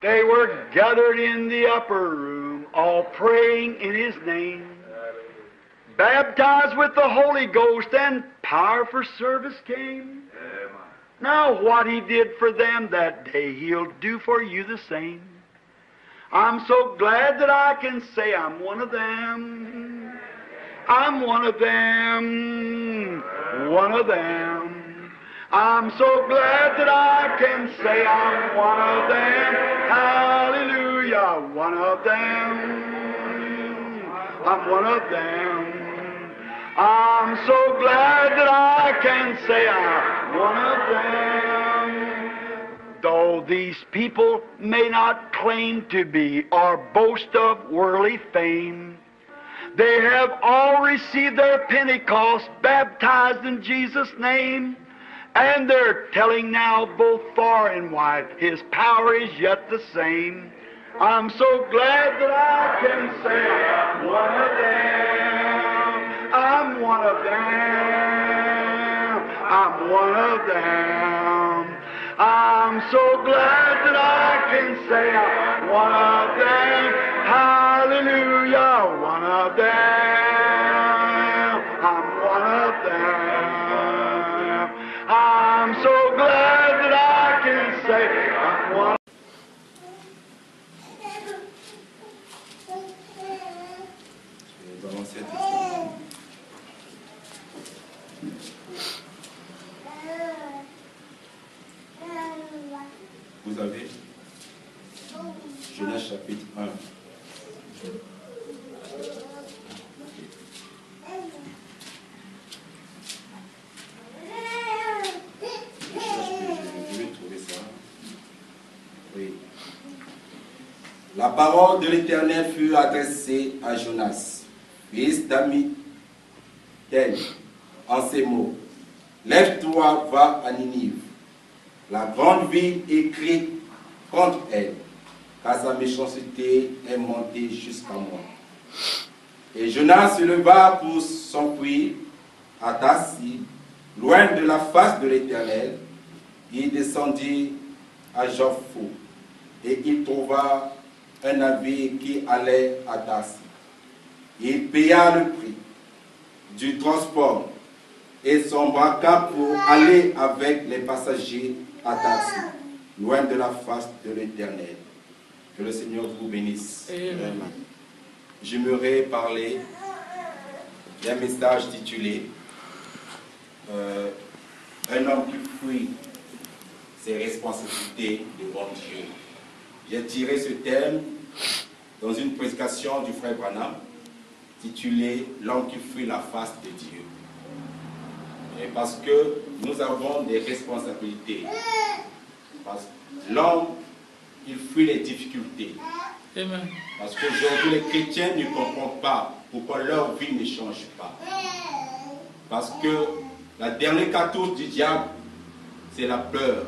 They were gathered in the upper room, all praying in His name, baptized with the Holy Ghost, and power for service came. Now what He did for them that day, He'll do for you the same. I'm so glad that I can say I'm one of them. I'm one of them. One of them. I'm so glad that I can say I'm one of them. Hallelujah, one of them. I'm one of them. I'm so glad that I can say I'm one of them. Though these people may not claim to be or boast of worldly fame, they have all received their Pentecost, baptized in Jesus' name. And they're telling now both far and wide, His power is yet the same. I'm so glad that I can say I'm one of them. I'm one of them. I'm one of them. I'm so glad that I can say I'm one of them. Hallelujah, one of them. I'm one of them. I'm so glad that I can say I'm one. Vous avez Jonas chapitre 1. La parole de l'Éternel fut adressée à Jonas, fils d'Amittai, en ces mots. Lève-toi, va à Ninive, la grande ville, et crie contre elle, car sa méchanceté est montée jusqu'à moi. Et Jonas se leva pour s'enfuir à Tarsis, loin de la face de l'Éternel. Il descendit à Jopphe, et il trouva un navire qui allait à Tarsis. Il paya le prix du transport et s'embarqua pour aller avec les passagers à Tarsis, loin de la face de l'Éternel. Que le Seigneur vous bénisse. Amen. J'aimerais parler d'un message titulé Un homme qui fuit ses responsabilités devant Dieu. J'ai tiré ce thème dans une prédication du frère Branham titulée L'homme qui fuit la face de Dieu. Et parce que nous avons des responsabilités. Parce que l'homme, il fuit les difficultés. Amen. Parce qu'aujourd'hui, les chrétiens ne comprennent pas pourquoi leur vie ne change pas. Parce que la dernière cartouche du diable, c'est la peur.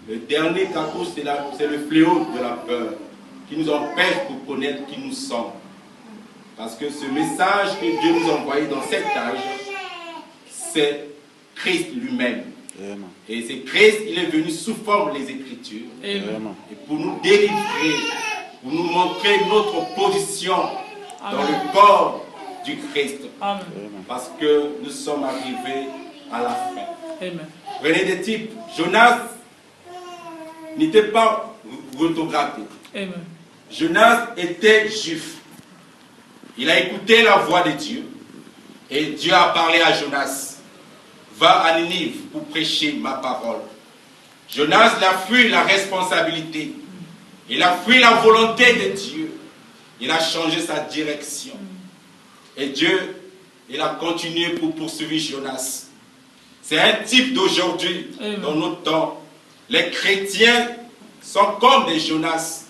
Le dernier cartouche, c'est le fléau de la peur qui nous empêche de connaître qui nous sommes. Parce que ce message que Dieu nous a envoyé dans cet âge, c'est Christ lui-même. Et c'est Christ, il est venu sous forme des Écritures. Amen. Et pour nous délivrer, pour nous montrer notre position dans le corps du Christ. Amen. Parce que nous sommes arrivés à la fin. Amen. Prenez des types. Jonas n'était pas photographe. Amen. Jonas était juif. Il a écouté la voix de Dieu. Et Dieu a parlé à Jonas. Va à Ninive pour prêcher ma parole. Jonas a fui la responsabilité. Il a fui la volonté de Dieu. Il a changé sa direction. Et Dieu, il a continué pour poursuivre Jonas. C'est un type d'aujourd'hui, dans notre temps. Les chrétiens sont comme des Jonas.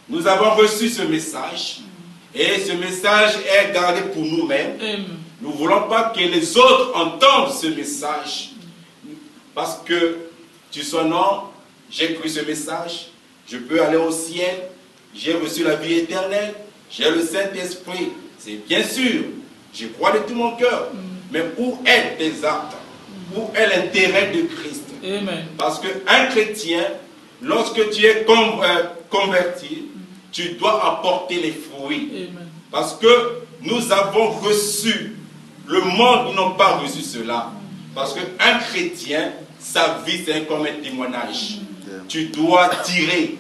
Nous avons reçu ce message. Et ce message est gardé pour nous-mêmes. Nous ne voulons pas que les autres entendent ce message. Parce que tu sois non, j'ai cru ce message. Je peux aller au ciel. J'ai reçu la vie éternelle. J'ai le Saint-Esprit. C'est bien sûr. Je crois de tout mon cœur. Mais où est tes actes? Où est l'intérêt de Christ? Amen. Parce qu'un chrétien lorsque tu es converti, tu dois apporter les fruits. Amen. Parce que nous avons reçu, le monde n'a pas reçu cela. Parce qu'un chrétien, sa vie c'est comme un témoignage. Tu dois tirer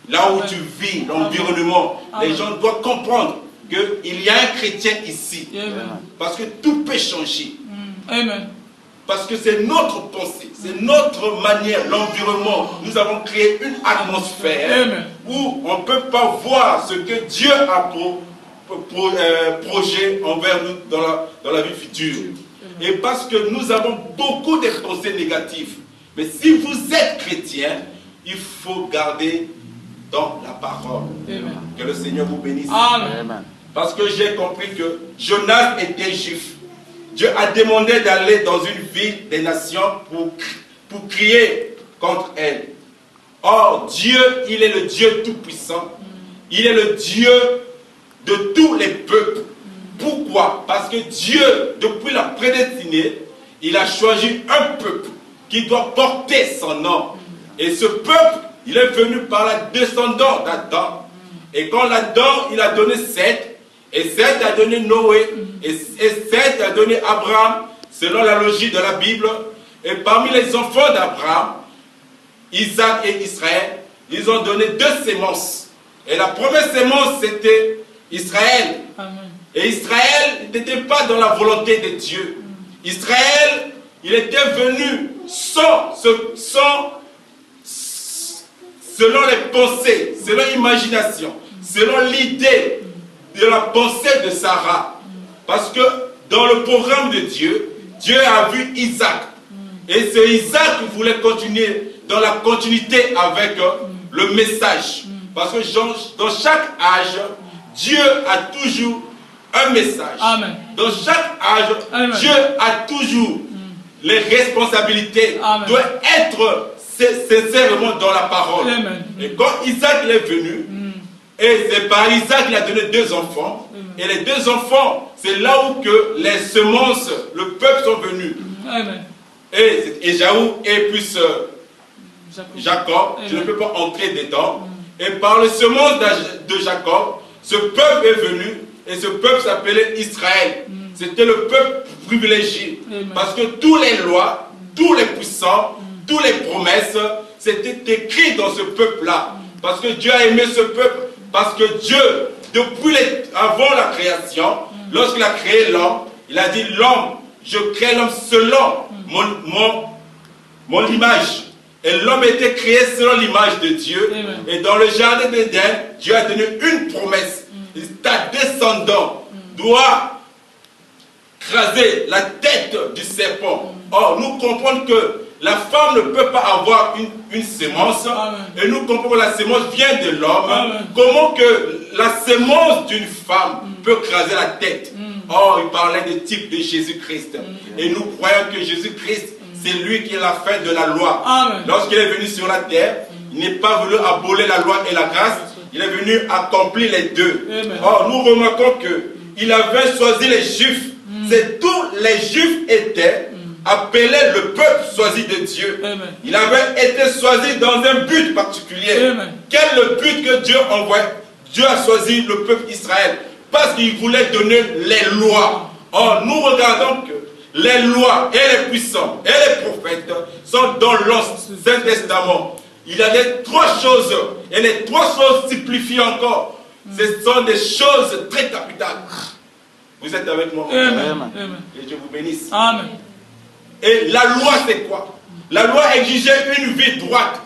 là où tu vis, l'environnement. Les gens doivent comprendre qu'il y a un chrétien ici. Amen. Parce que tout peut changer. Amen. Parce que c'est notre pensée, c'est notre manière, l'environnement. Nous avons créé une atmosphère Amen. où on ne peut pas voir ce que Dieu a projet envers nous dans la vie future. Et parce que nous avons beaucoup de pensées négatives. Mais si vous êtes chrétien, il faut garder dans la parole. Amen. Que le Seigneur vous bénisse. Amen. Parce que j'ai compris que Jonas était juif. Dieu a demandé d'aller dans une ville des nations pour crier contre elle. Or, Dieu, il est le Dieu tout-puissant. Il est le Dieu de tous les peuples. Pourquoi? Parce que Dieu, depuis la prédestinée, il a choisi un peuple qui doit porter son nom. Et ce peuple, il est venu par la descendance d'Adam. Et quand Adam, il a donné Seth, et Seth a donné Noé, et Seth a donné Abraham, selon la logique de la Bible. Et parmi les enfants d'Abraham, Isaac et Israël, ils ont donné 2 sémences. Et la première sémence, c'était Israël. Amen. Et Israël n'était pas dans la volonté de Dieu. Israël, il était venu selon les pensées, selon l'imagination, selon l'idée de la pensée de Sarah. Parce que dans le programme de Dieu, Dieu a vu Isaac. Et ce Isaac voulait continuer dans la continuité avec le message. Parce que dans chaque âge, Dieu a toujours un message. Amen. Dans chaque âge, Amen. Dieu a toujours les responsabilités. Amen. Doit être sincèrement dans la parole. Amen. Et quand Isaac est venu, et c'est par Isaac qu'il a donné 2 enfants. Et les 2 enfants, c'est là où que les semences, le peuple sont venus. Amen. Et Ésaü et plus Jacob, Amen. je ne peux pas entrer dedans. Et par les semences de Jacob, ce peuple est venu. Et ce peuple s'appelait Israël. C'était le peuple privilégié. Amen. Parce que toutes les lois, tous les puissants, toutes les promesses, c'était écrit dans ce peuple-là. Parce que Dieu a aimé ce peuple. Parce que Dieu, avant la création, lorsqu'il a créé l'homme, il a dit l'homme, je crée l'homme selon mon image. Et l'homme était créé selon l'image de Dieu. Amen. Et dans le jardin d'Éden, Dieu a donné une promesse. Ta descendant doit craser la tête du serpent. Or, nous comprenons que la femme ne peut pas avoir une sémence. Amen. Et nous comprenons que la sémence vient de l'homme. Amen. Comment que la sémence d'une femme peut craser la tête? Or, il parlait du type de Jésus-Christ. Et nous croyons que Jésus-Christ, c'est lui qui est la fin de la loi. Amen. Lorsqu'il est venu sur la terre, il n'est pas venu abolir la loi et la grâce. Il est venu accomplir les deux. Amen. Or, nous remarquons qu'il avait choisi les Juifs. C'est tous les Juifs étaient appelés le peuple choisi de Dieu. Amen. Il avait été choisi dans un but particulier. Amen. Quel est le but que Dieu envoie? Dieu a choisi le peuple Israël parce qu'il voulait donner les lois. Or, nous regardons que les lois et les puissants et les prophètes sont dans l'Ancien Testament. Il y a les 3 choses, et les 3 choses simplifiées encore. Ce sont des choses très capitales. Vous êtes avec moi? Amen. Et Dieu vous bénisse. Amen. Et la loi, c'est quoi? La loi exigeait une vie droite.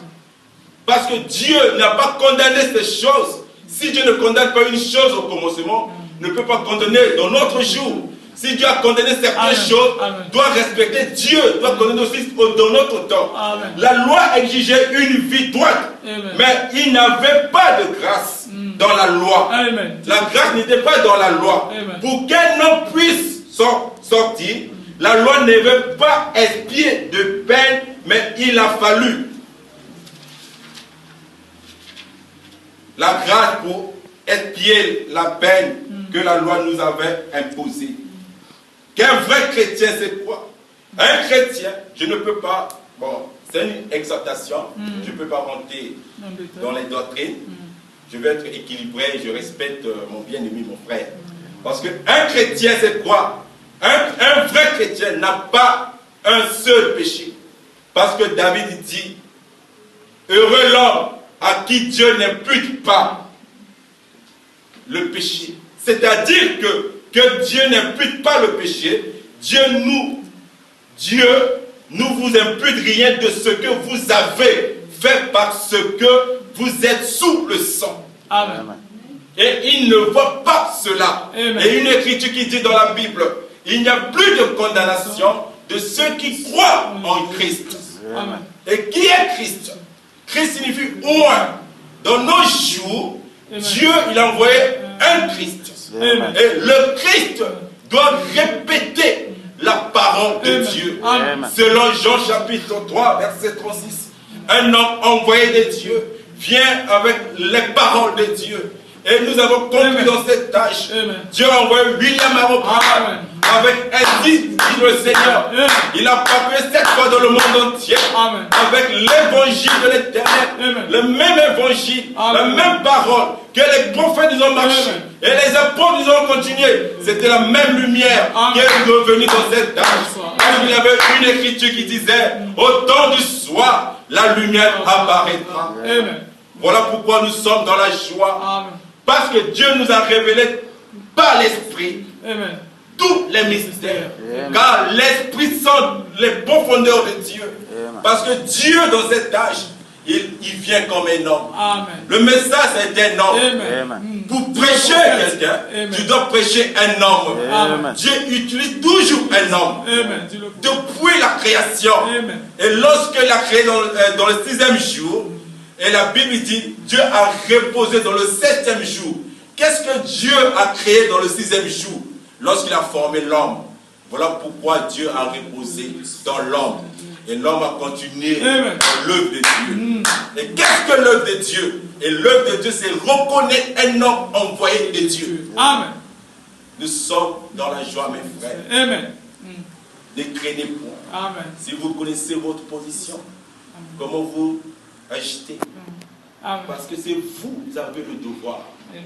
Parce que Dieu n'a pas condamné ces choses. Si Dieu ne condamne pas une chose au commencement, ne peut pas condamner dans notre jour. Si Dieu a condamné certaines Amen. choses, Amen. doit respecter Dieu, doit condamner aussi dans notre temps. Amen. La loi exigeait une vie droite, Amen. mais il n'avait pas de grâce dans la loi. Amen. La grâce n'était pas dans la loi. Amen. Pour qu'un homme puisse sortir, la loi ne veut pas expier de peine, mais il a fallu la grâce pour expier la peine que la loi nous avait imposée. Qu'un vrai chrétien, c'est quoi? Un chrétien, je ne peux pas, bon, C'est une exhortation. Je ne peux pas rentrer dans les doctrines. Je vais être équilibré, je respecte mon bien-aimé, mon frère. Parce qu'un chrétien, c'est quoi? Un vrai chrétien n'a pas un seul péché. Parce que David dit, heureux l'homme à qui Dieu n'impute pas le péché. C'est-à-dire que Dieu n'impute pas le péché. Dieu ne vous impute rien de ce que vous avez fait parce que vous êtes sous le sang. Amen. Et il ne voit pas cela. Amen. Et une écriture qui dit dans la Bible, il n'y a plus de condamnation de ceux qui croient en Christ. Amen. Et qui est Christ? Christ signifie un. Dans nos jours, Amen. Dieu il a envoyé un Christ. Amen. Et le Christ doit répéter la parole de Amen. Dieu. Amen. Selon Jean chapitre 3, verset 36, un homme envoyé de Dieu vient avec les paroles de Dieu. Et nous avons compris Amen. dans cette tâche. Amen. Dieu a envoyé William Abraham Amen. avec un dit le Seigneur. Amen. Il a parlé 7 fois dans le monde entier Amen. avec l'évangile de l'éternel. Amen. Le même évangile, Amen. la même parole que les prophètes ils ont marché. Amen. Et les apôtres ils ont continué. C'était la même lumière Amen. qui est revenue dans cette tâche. Amen. Il y avait une écriture qui disait, au temps du soir, la lumière apparaîtra. Amen. Voilà pourquoi nous sommes dans la joie. Amen. Parce que Dieu nous a révélé par l'Esprit Amen. tous les mystères. Amen. Car l'Esprit sent les profondeurs de Dieu. Amen. Parce que Dieu, dans cette tâche, il vient comme un homme. Amen. Le message est un homme. Amen. Amen. Pour prêcher quelqu'un, Amen. tu dois prêcher un homme. Amen. Dieu utilise toujours un homme. Amen. Dis-le. Depuis la création. Amen. Et lorsque il a créé dans le 6e jour, et la Bible dit, Dieu a reposé dans le 7e jour. Qu'est-ce que Dieu a créé dans le 6e jour? Lorsqu'il a formé l'homme. Voilà pourquoi Dieu a reposé dans l'homme. Et l'homme a continué Amen. dans l'œuvre de Dieu. Et qu'est-ce que l'œuvre de Dieu? Et l'œuvre de Dieu, c'est reconnaître un homme envoyé de Dieu. Amen. Nous sommes dans la joie, mes frères. Amen. Ne craignez point. Amen. Si vous connaissez votre position, comment vous agitez? Amen. Parce que c'est vous qui avez le devoir Amen.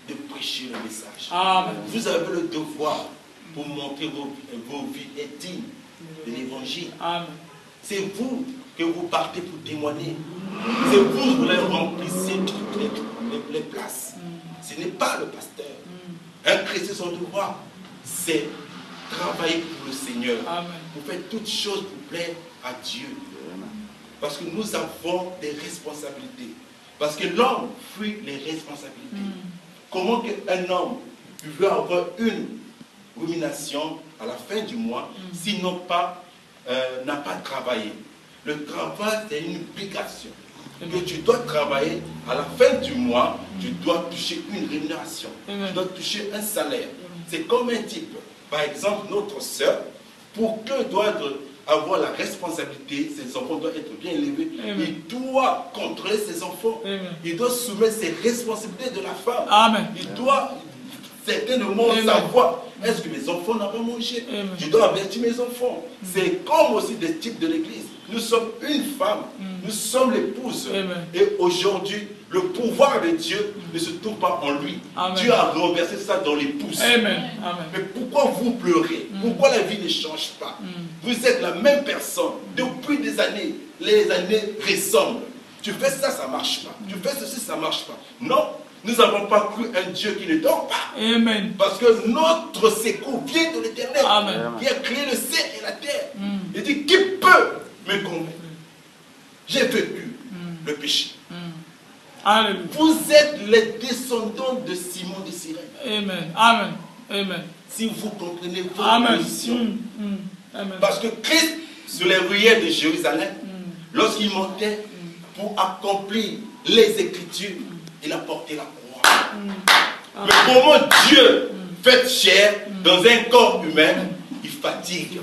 de prêcher le message. Amen. Vous avez le devoir pour montrer vos vies dignes de l'évangile. Amen. C'est vous que vous partez pour témoigner. C'est vous qui remplissez toutes les places. Ce n'est pas le pasteur. Un chrétien, son devoir, c'est travailler pour le Seigneur. Amen. Pour faire toutes choses pour plaire à Dieu. Parce que nous avons des responsabilités. Parce que l'homme fuit les responsabilités. Comment qu'un homme peut avoir une rumination à la fin du mois s'il n'a pas travaillé? Le travail, c'est une obligation. Que tu dois travailler à la fin du mois, tu dois toucher une rémunération. Tu dois toucher un salaire. C'est comme un type. Par exemple, notre sœur, pour qu'elle doit avoir la responsabilité, ses enfants doivent être bien élevés. Amen. Il doit contrôler ses enfants. Amen. Il doit soumettre ses responsabilités de la femme. Amen. Il doit certainement Amen. savoir, est-ce que mes enfants n'ont pas mangé? Amen. Je dois avertir mes enfants. C'est comme aussi des types de l'église. Nous sommes une femme. Nous sommes l'épouse. Amen. Et aujourd'hui, le pouvoir de Dieu ne se trouve pas en lui. Amen. Dieu a renversé ça dans l'épouse. Amen. Amen. Mais pourquoi vous pleurez? Pourquoi la vie ne change pas? Vous êtes la même personne depuis des années. Les années ressemblent. Tu fais ça, ça ne marche pas. Tu fais ceci, ça ne marche pas. Non, nous n'avons pas cru un Dieu qui ne dort pas. Amen. Parce que notre secours vient de l'Éternel, Amen. qui a créé le ciel et la terre. Il dit, qui peut me convaincre? J'ai vécu le péché. Alléluia. Vous êtes les descendants de Simon de Cyrène. Amen. Amen. Amen. Si vous comprenez votre Amen. position. Amen. Parce que Christ, sur les ruelles de Jérusalem, lorsqu'il montait pour accomplir les Écritures, il a porté la croix. Mais comment Dieu fait chair dans un corps humain, il fatigue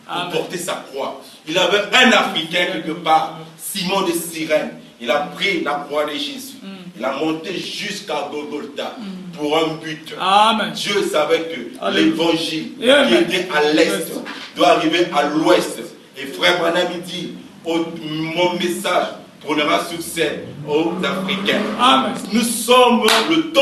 pour Amen. porter sa croix. Il avait un Africain quelque part, Simon de Cyrène. Il a pris la croix de Jésus. Il a monté jusqu'à Golgotha pour un but. Amen. Dieu savait que Alléluia. l'évangile qui Amen. était à l'est doit arriver à l'ouest. Et frère Branham dit, mon message prendra succès aux Africains. Amen. Nous sommes le temps.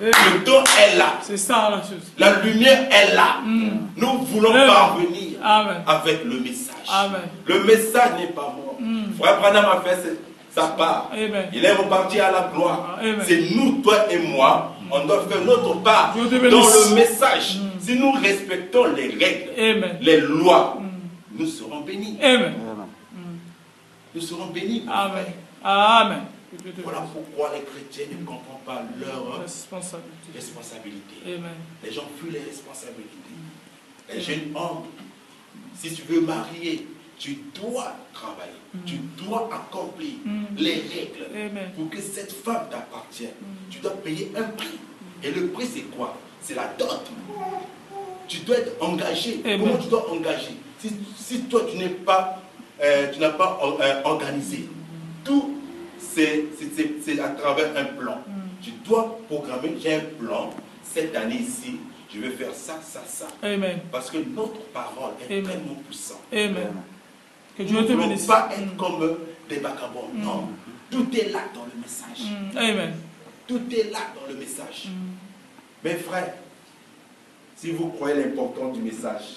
Le temps est là. C'est ça la chose. La lumière est là. Nous voulons Amen. parvenir Amen. avec le message. Amen. Le message n'est pas mort. Frère Branham a fait sa part. Amen. Il est reparti à la gloire. Amen. C'est nous, toi et moi, on doit faire notre part Dieu te dans bénisse. le message. Si nous respectons les règles, Amen. les lois, nous serons bénis. Amen. Nous serons bénis. Amen. Amen. Que Dieu te Voilà bénisse. pourquoi les chrétiens ne comprennent pas leur Responsabilité. responsabilité. Amen. Les gens fuient les responsabilités. Les jeunes hommes, si tu veux marier, tu dois travailler. Tu dois accomplir les règles Amen. pour que cette femme t'appartienne. Tu dois payer un prix. Et le prix, c'est quoi? C'est la dot. Tu dois être engagé. Amen. Comment tu dois engager? Si toi, tu n'as pas organisé, tout, c'est à travers un plan. Tu dois programmer, j'ai un plan, cette année ici, je vais faire ça, ça, ça. Amen. Parce que notre parole est Amen. tellement puissante. Amen. Que Nous Dieu ne te voulons bénisse. pas être comme des vagabonds. Non. Tout est là dans le message. Amen. Tout est là dans le message. Mes frères, si vous croyez l'importance du message,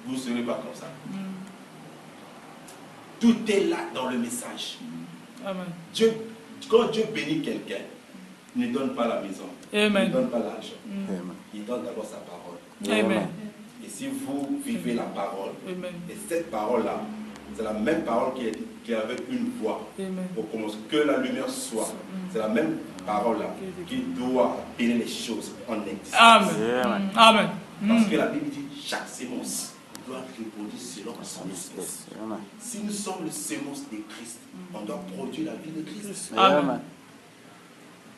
vous ne serez pas comme ça. Tout est là dans le message. Amen. Quand Dieu bénit quelqu'un, il ne donne pas la maison. Amen. Il ne donne pas l'argent. Il donne d'abord sa parole. Amen. Et si vous vivez la parole, Amen. et cette parole-là, c'est la même parole qui avait une voix Amen. au commencement, que la lumière soit. C'est la même parole-là qui doit appeler les choses en existence. Amen. Amen. Parce que la Bible dit chaque sémence doit répondre selon son espèce. Si nous sommes le sémence de Christ, on doit produire la vie de Christ. Amen.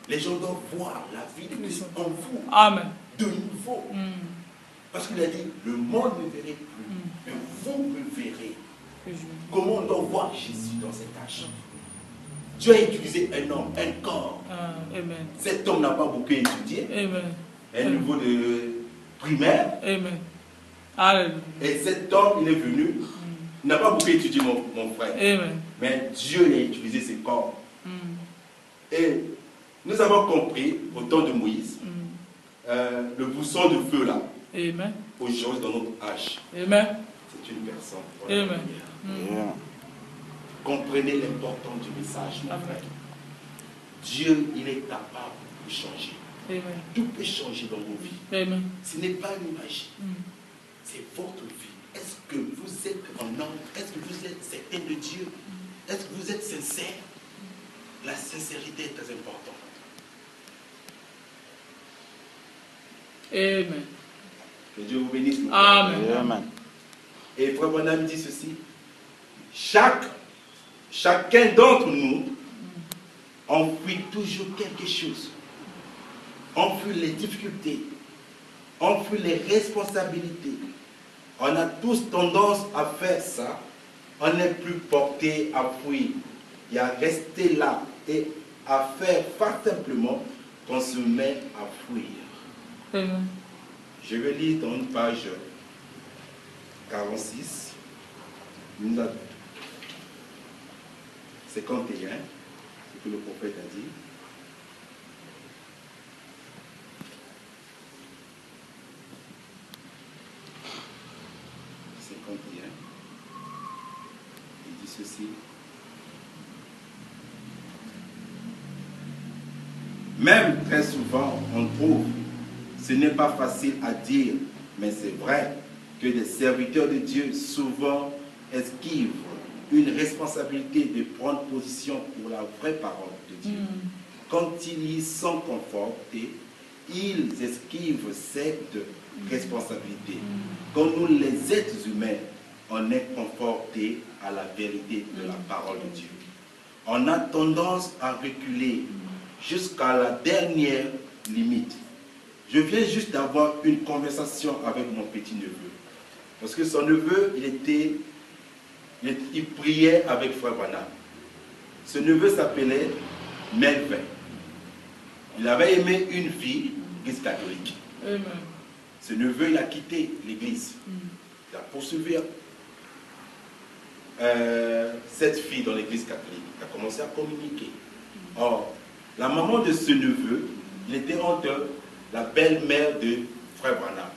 Les gens doivent voir la vie de Christ en vous, Amen. de nouveau. Parce qu'il a dit, le monde ne verrait plus, mais vous me verrez. Comment on doit voir Jésus dans cet âge? Dieu a utilisé un homme, un corps. Amen. Cet homme n'a pas beaucoup étudié, Amen. à un niveau de primaire. Amen. Alléluia. Et cet homme, il est venu, il n'a pas beaucoup étudié, mon frère. Amen. Mais Dieu a utilisé ce corps. Et nous avons compris, au temps de Moïse, le bousson de feu là, Amen. aujourd'hui dans notre âge, Amen. c'est une personne. Amen. Comprenez l'importance du message, mon Amen. frère. Dieu, il est capable de changer. Amen. Tout peut changer dans vos vies. Amen. Ce n'est pas une magie. C'est votre vie. Est-ce que vous êtes en ordre? Est-ce que vous êtes certain de Dieu? Est-ce que vous êtes sincère? La sincérité est très importante. Amen. Que Dieu vous bénisse. mon frère. Amen. Et Frère Branham dit ceci. Chacun d'entre nous enfuit toujours quelque chose. Enfuit les difficultés. Enfuit les responsabilités. On a tous tendance à faire ça. On n'est plus porté à fuir. Il y a rester là et à faire pas simplement qu'on se met à fuir. Amen. Je vais lire dans une page 46, 51, ce que le prophète a dit. Il dit ceci. Même très souvent, on trouve, ce n'est pas facile à dire, mais c'est vrai que des serviteurs de Dieu souvent esquivent une responsabilité de prendre position pour la vraie parole de Dieu. Quand ils y sont confortés, ils esquivent cette responsabilité. Quand nous, les êtres humains, on est confortés à la vérité de la parole de Dieu, on a tendance à reculer jusqu'à la dernière limite. Je viens juste d'avoir une conversation avec mon petit-neveu. Parce que son neveu, il priait avec Frère Branham. Ce neveu s'appelait Melvin. Il avait aimé une fille, l'église catholique. Amen. Ce neveu, il a quitté l'église. la poursuivre. Cette fille dans l'église catholique a commencé à communiquer. Or, la maman de ce neveu, il était entre la belle-mère de Frère Branham.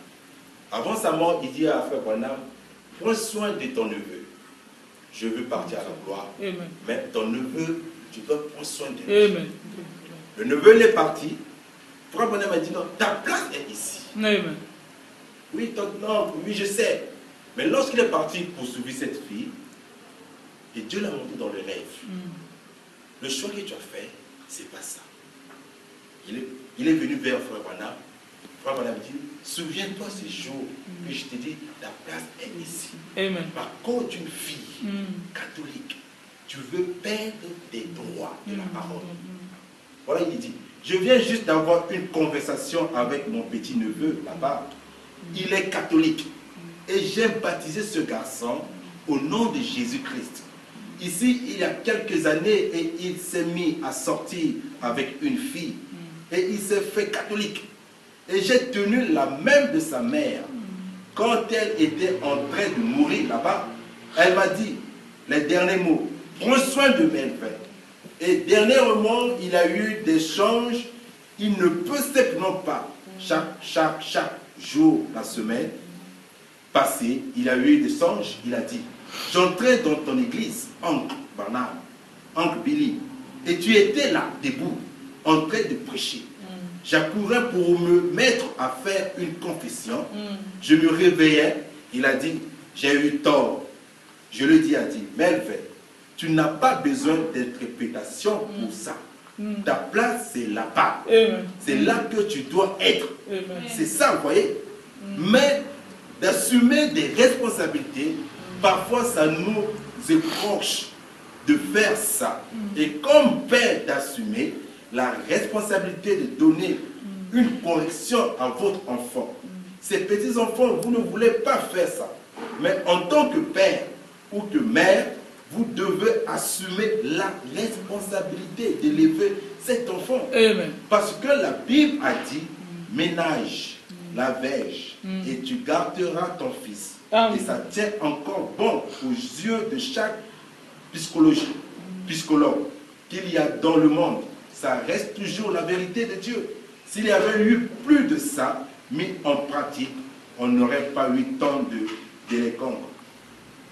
Avant sa mort, il dit à Frère Branham, prends soin de ton neveu. Je veux partir à la gloire. Amen. Mais ton neveu, tu dois prendre soin de lui. Amen. Le neveu il est parti. Frère Branham a dit non, ta place est ici. Amen. Oui, non, oui, je sais. Mais lorsqu'il est parti pour poursuivre cette fille, et Dieu l'a montré dans le rêve. Le choix que tu as fait, c'est pas ça. Il est venu vers Frère Branham. Frère Branham dit, souviens-toi ces jours que je t'ai dit, ta place est ici. Amen. Par contre, une fille catholique, tu veux perdre tes droits de la parole. Voilà, il dit, je viens juste d'avoir une conversation avec mon petit neveu là-bas. Il est catholique. Et j'ai baptisé ce garçon au nom de Jésus-Christ. Ici, il y a quelques années, et il s'est mis à sortir avec une fille. Et il s'est fait catholique. Et j'ai tenu la main de sa mère. Quand elle était en train de mourir là-bas, elle m'a dit les derniers mots. Prends soin de Melvin. Et dernièrement, il a eu des changes. Il ne peut simplement pas, chaque jour, la semaine passée, il a eu des songes. Il a dit, j'entrais dans ton église, oncle Barnard, oncle Billy, et tu étais là, debout, en train de prêcher. J'accourais pour me mettre à faire une confession. Je me réveillais. Il a dit, j'ai eu tort. Je lui ai dit, Melvin, tu n'as pas besoin d'interprétation pour ça. Ta place, c'est là-bas. C'est là que tu dois être. C'est ça, vous voyez. Mais d'assumer des responsabilités, parfois ça nous écorche de faire ça. Et comme père d'assumer la responsabilité de donner une correction à votre enfant. Ces petits-enfants, vous ne voulez pas faire ça. Mais en tant que père ou que mère, vous devez assumer la responsabilité d'élever cet enfant. Amen. Parce que la Bible a dit, ménage la verge et tu garderas ton fils. Amen. Et ça tient encore bon aux yeux de chaque psychologue qu'il y a dans le monde. Ça reste toujours la vérité de Dieu. S'il y avait eu plus de ça mis en pratique, on n'aurait pas eu tant de délinquants,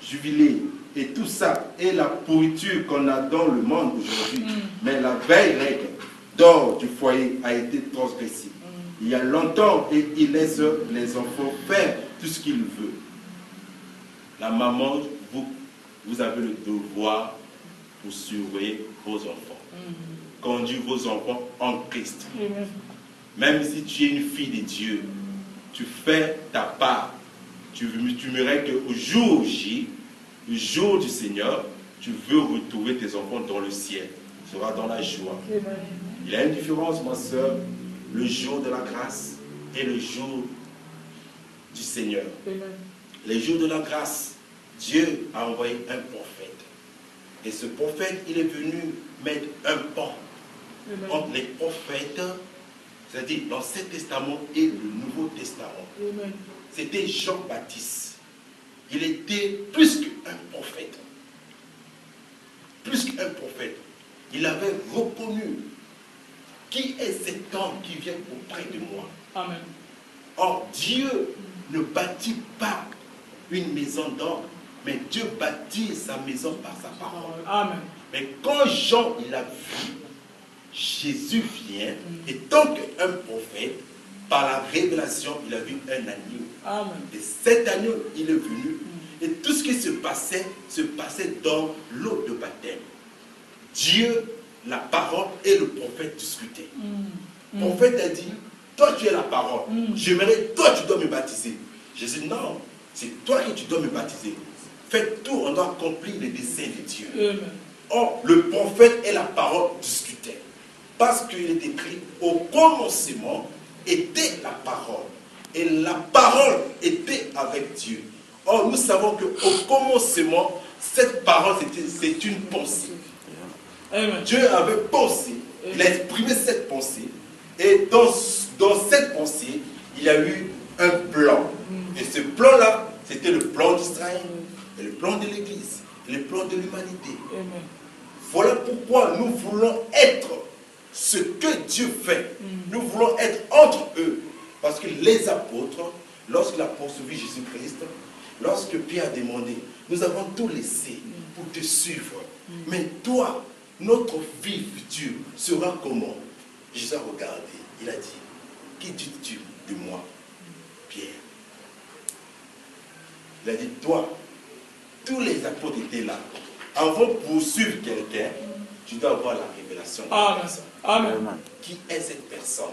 jubilés et tout ça. Et la pourriture qu'on a dans le monde aujourd'hui. Mais la veille règle d'or du foyer a été transgressée. Il y a longtemps, et il laisse les enfants faire tout ce qu'ils veulent. La maman, vous avez le devoir pour surveiller vos enfants. Conduire vos enfants en Christ. Même si tu es une fille de Dieu, tu fais ta part. Tu verras qu'au jour J, le jour du Seigneur, tu veux retrouver tes enfants dans le ciel. Tu seras dans la joie. Il y a une différence, ma soeur, le jour de la grâce et le jour du Seigneur. Les jours de la grâce, Dieu a envoyé un prophète. Et ce prophète, il est venu mettre un pont entre les prophètes, c'est-à-dire l'Ancien Testament et le Nouveau Testament. C'était Jean-Baptiste. Il était plus qu'un prophète. Plus qu'un prophète. Il avait reconnu qui est cet homme qui vient auprès de moi. Amen. Or, Dieu ne bâtit pas une maison d'or, mais Dieu bâtit sa maison par sa parole. Amen. Mais quand Jean il a vu, Jésus vient, et tant qu'un prophète, par la révélation, il a vu un agneau. Amen. Et cet agneau, il est venu, et tout ce qui se passait dans l'eau de baptême. Dieu, la parole et le prophète discutaient. Le prophète a dit, toi tu es la parole, j'aimerais, toi tu dois me baptiser. Jésus dit, non, c'est toi que tu dois me baptiser. Faites tout, on doit accomplir les desseins de Dieu. Amen. Or, le prophète et la parole discutaient. Parce qu'il est écrit, au commencement était la parole. Et la parole était avec Dieu. Or, nous savons qu'au commencement, cette parole, c'est une pensée. Amen. Dieu avait pensé, il a exprimé cette pensée. Et dans cette pensée, il y a eu un plan. Et ce plan-là, C'était le plan d'Israël, et le plan de l'Église, et le plan de l'humanité. Amen. Voilà pourquoi nous voulons être ce que Dieu fait. Nous voulons être entre eux. Parce que les apôtres, lorsqu'il a poursuivi Jésus-Christ, lorsque Pierre a demandé, nous avons tout laissé pour te suivre. Mais toi, notre vie future sera comment? Jésus a regardé, il a dit, qui dis-tu de moi, Pierre? Il a dit, toi, tous les apôtres étaient là. Avant de poursuivre quelqu'un, tu dois avoir la révélation de la personne. Amen. Qui est cette personne?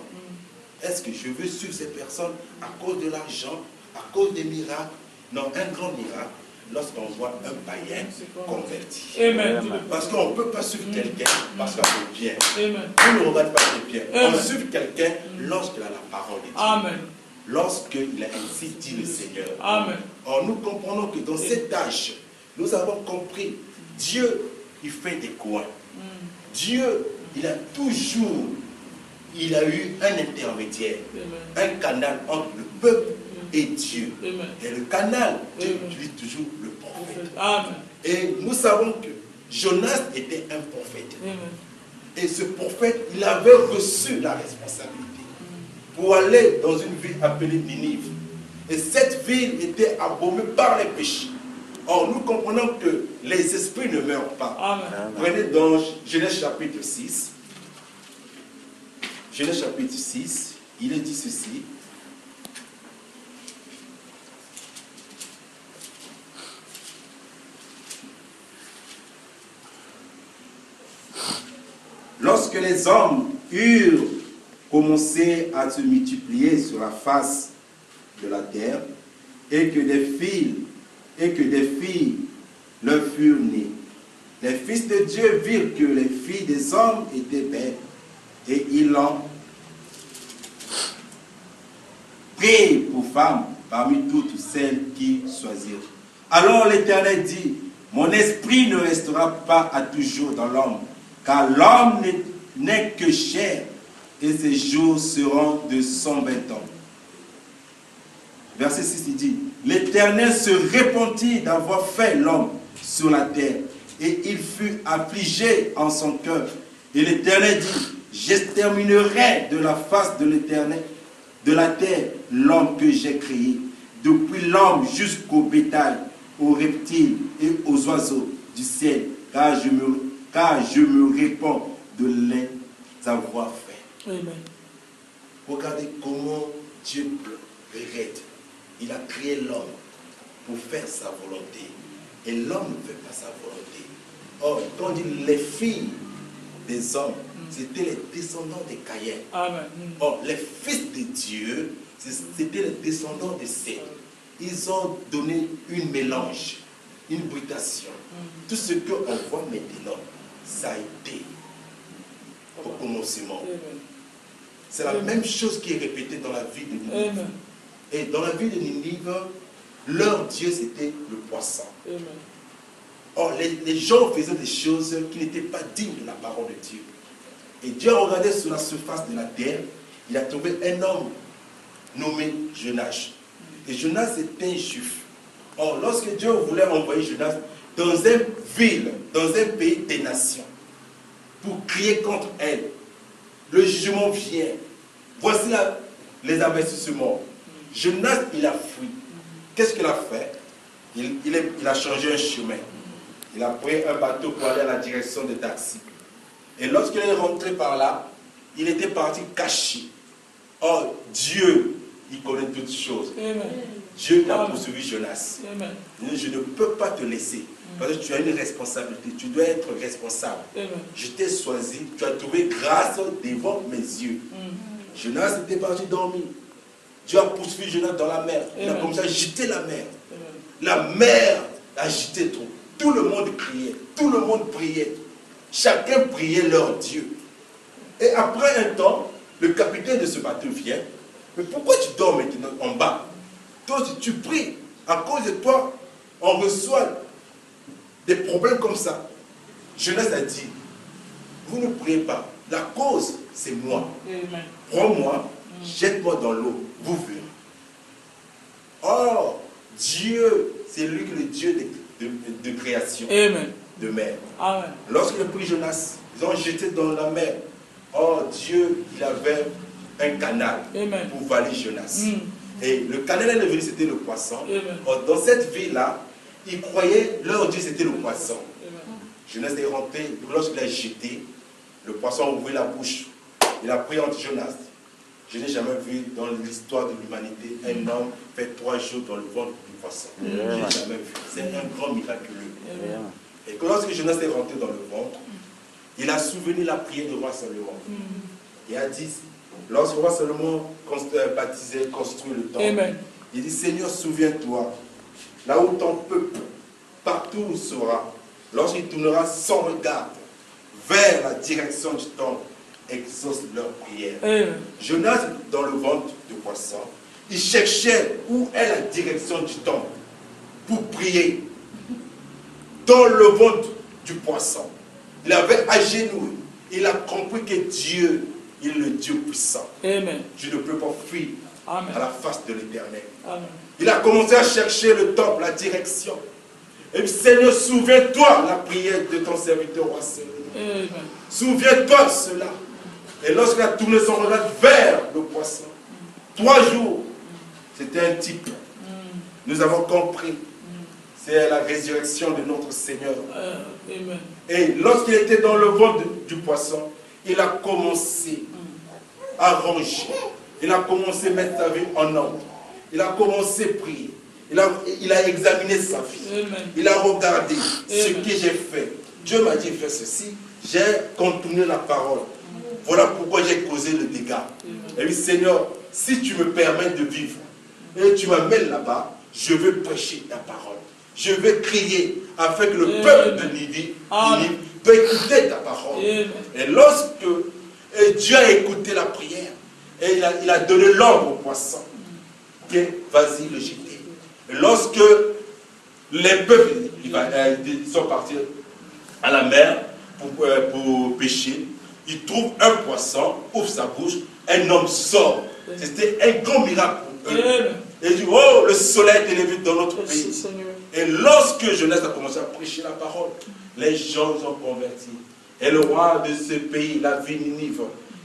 Est-ce que je veux suivre cette personne à cause de l'argent, à cause des miracles? Non, un grand miracle, lorsqu'on voit un païen converti. Amen. Parce qu'on ne peut pas suivre quelqu'un parce qu'on est bien. Amen. On ne regarde pas les biens. Amen. On suit quelqu'un lorsqu'il a la parole de Dieu. Amen. Lorsqu'il a ainsi dit le Seigneur. Amen. Or, nous comprenons que dans cet âge, nous avons compris, Dieu, il fait des coins. Dieu, il a toujours, il a eu un intermédiaire, un canal entre le peuple et Dieu. Amen. Et le canal, Dieu utilise toujours le prophète. Amen. Et nous savons que Jonas était un prophète. Amen. Et ce prophète, il avait reçu la responsabilité pour aller dans une ville appelée Ninive. Et cette ville était abîmée par les péchés. Or, nous comprenons que les esprits ne meurent pas. Amen. Prenez dans Genèse chapitre 6. Genèse chapitre 6, il est dit ceci. Lorsque les hommes eurent commencé à se multiplier sur la face de la terre, et que des filles leur furent nées, les fils de Dieu virent que les filles des hommes étaient belles, et ils l'ont pris pour femme parmi toutes celles qui choisirent. Alors l'Éternel dit, mon esprit ne restera pas à toujours dans l'homme, car l'homme n'est que chair, et ses jours seront de 120 ans. Verset 6, il dit, l'Éternel se repentit d'avoir fait l'homme sur la terre, et il fut affligé en son cœur. Et l'Éternel dit, j'exterminerai de la face de l'Éternel, de la terre, l'homme que j'ai créé, depuis l'homme jusqu'au bétail, aux reptiles et aux oiseaux du ciel, car je me répands de les avoir fait. Amen. Regardez comment Dieu regrette. Il a créé l'homme pour faire sa volonté. Et l'homme ne fait pas sa volonté. Or, quand on dit les filles des hommes, c'était les descendants de Caïn. Amen. Or, les fils de Dieu, c'était les descendants de Seth. Ils ont donné une mélange, une hybridation. Tout ce qu'on voit maintenant, ça a été au commencement. C'est la même chose qui est répétée dans la vie de Ninive. Amen. Et dans la vie de Ninive, leur Dieu c'était le poisson. Amen. Or, les gens faisaient des choses qui n'étaient pas dignes de la parole de Dieu. Et Dieu a regardé sur la surface de la terre, il a trouvé un homme nommé Jonas. Et Jonas était un juif. Or, lorsque Dieu voulait envoyer Jonas dans une ville, dans un pays des nations, pour crier contre elle, le jugement vient. Voici les avertissements. Jonas, il a fui. Qu'est-ce qu'il a fait? Il a changé un chemin. Il a pris un bateau pour aller à la direction de Taxi. Et lorsqu'il est rentré par là, il était parti caché. Or, Dieu, il connaît toutes choses. Amen. Dieu a poursuivi Jonas. Amen. Je ne peux pas te laisser. Parce que tu as une responsabilité. Tu dois être responsable. Amen. Je t'ai choisi. Tu as trouvé grâce devant mes yeux. Jonas était parti dormir. Dieu a poursuivi Jonas dans la mer. Il a Amen. commencé à agiter la mer. Amen. La mer agitait trop. Tout le monde criait. Tout le monde priait. Chacun priait leur Dieu. Et après un temps, le capitaine de ce bateau vient. Mais pourquoi tu dors maintenant en bas? Toi, si tu pries, à cause de toi, on reçoit des problèmes comme ça. Jonas a dit, vous ne priez pas. La cause, c'est moi. Amen. Prends-moi, jette-moi dans l'eau, vous verrez. Or, Dieu, c'est lui qui est le Dieu de création, Amen. de mer. Amen. Lorsqu'il a pris Jonas, ils ont jeté dans la mer. Oh, Dieu, il avait un canal Amen. pour valer Jonas. Et le canal est devenu, c'était le poisson. Amen. Or, dans cette ville-là, ils croyaient, leur Dieu, c'était le poisson. Amen. Jonas est rentré, lorsqu'il a jeté, le poisson a ouvert la bouche. Il a pris entre Jonas. Je n'ai jamais vu dans l'histoire de l'humanité un homme faire 3 jours dans le ventre du poisson. Je n'ai jamais vu. C'est un grand miraculeux. Amen. Et que lorsque Jonas est rentré dans le ventre, il a souvenu la prière du roi Salomon. Il a dit, lorsque le roi Salomon baptisé, construit le temple, Amen. il dit, Seigneur, souviens-toi, là où ton peuple, partout où sera, lorsqu'il tournera son regard vers la direction du temple, exauce leur prière. Amen. Jonas, dans le ventre du poisson, il cherchait où est la direction du temple pour prier. Dans le ventre du poisson, il avait à genoux, il a compris que Dieu, il est le Dieu puissant. Amen. Je ne peux pas fuir Amen. à la face de l'Éternel. Amen. Il a commencé à chercher le temple, la direction. Et puis, Seigneur, souviens-toi la prière de ton serviteur roi Salomon. Amen. Souviens-toi de cela. Et lorsqu'il a tourné son regard vers le poisson, 3 jours, c'était un type. Nous avons compris. C'est la résurrection de notre Seigneur. Amen. Et lorsqu'il était dans le ventre du poisson, il a commencé à ranger. Il a commencé à mettre sa vie en ordre. Il a commencé à prier. Il a examiné sa vie. Amen. Il a regardé ce Amen. que j'ai fait. Dieu m'a dit fais ceci. J'ai contourné la parole. Voilà pourquoi j'ai causé le dégât. Et oui, Seigneur, si tu me permets de vivre et tu m'amènes là-bas, je veux prêcher ta parole. Je veux crier afin que le peuple de Nivi peut écouter ta parole. Amen. Et lorsque Dieu a écouté la prière, et il a donné l'ordre au poisson, que vas-y le jeter. Et lorsque les peuples ils sont partis à la mer pour pêcher, ils trouvent un poisson, ouvre sa bouche, un homme sort. C'était un grand miracle pour eux. Et ils disent, oh, le soleil est élevé dans notre pays. Et lorsque Jonas a commencé à prêcher la parole, les gens ont converti. Et le roi de ce pays, la ville Ninive,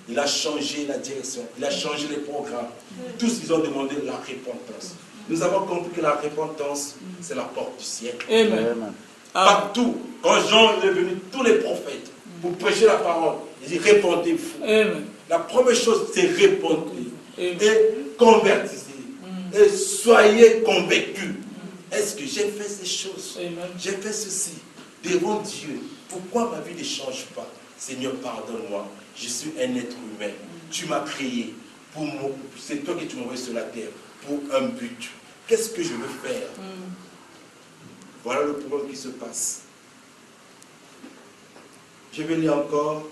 il a changé la direction, il a changé les programmes. Tous, ils ont demandé la repentance. Nous avons compris que la repentance, c'est la porte du ciel. Amen. Partout, quand Jean est venu, tous les prophètes, pour prêcher la parole, ils disent répentez-vous. Amen. La première chose, c'est répondre Amen. et convertissez. Et soyez convaincus. Est-ce que j'ai fait ces choses? Amen. J'ai fait ceci devant Dieu. Pourquoi ma vie ne change pas? Seigneur, pardonne-moi. Je suis un être humain. Tu m'as créé. C'est toi qui tu m'as envoyé sur la terre pour un but. Qu'est-ce que je veux faire? Voilà le problème qui se passe. Je vais lire encore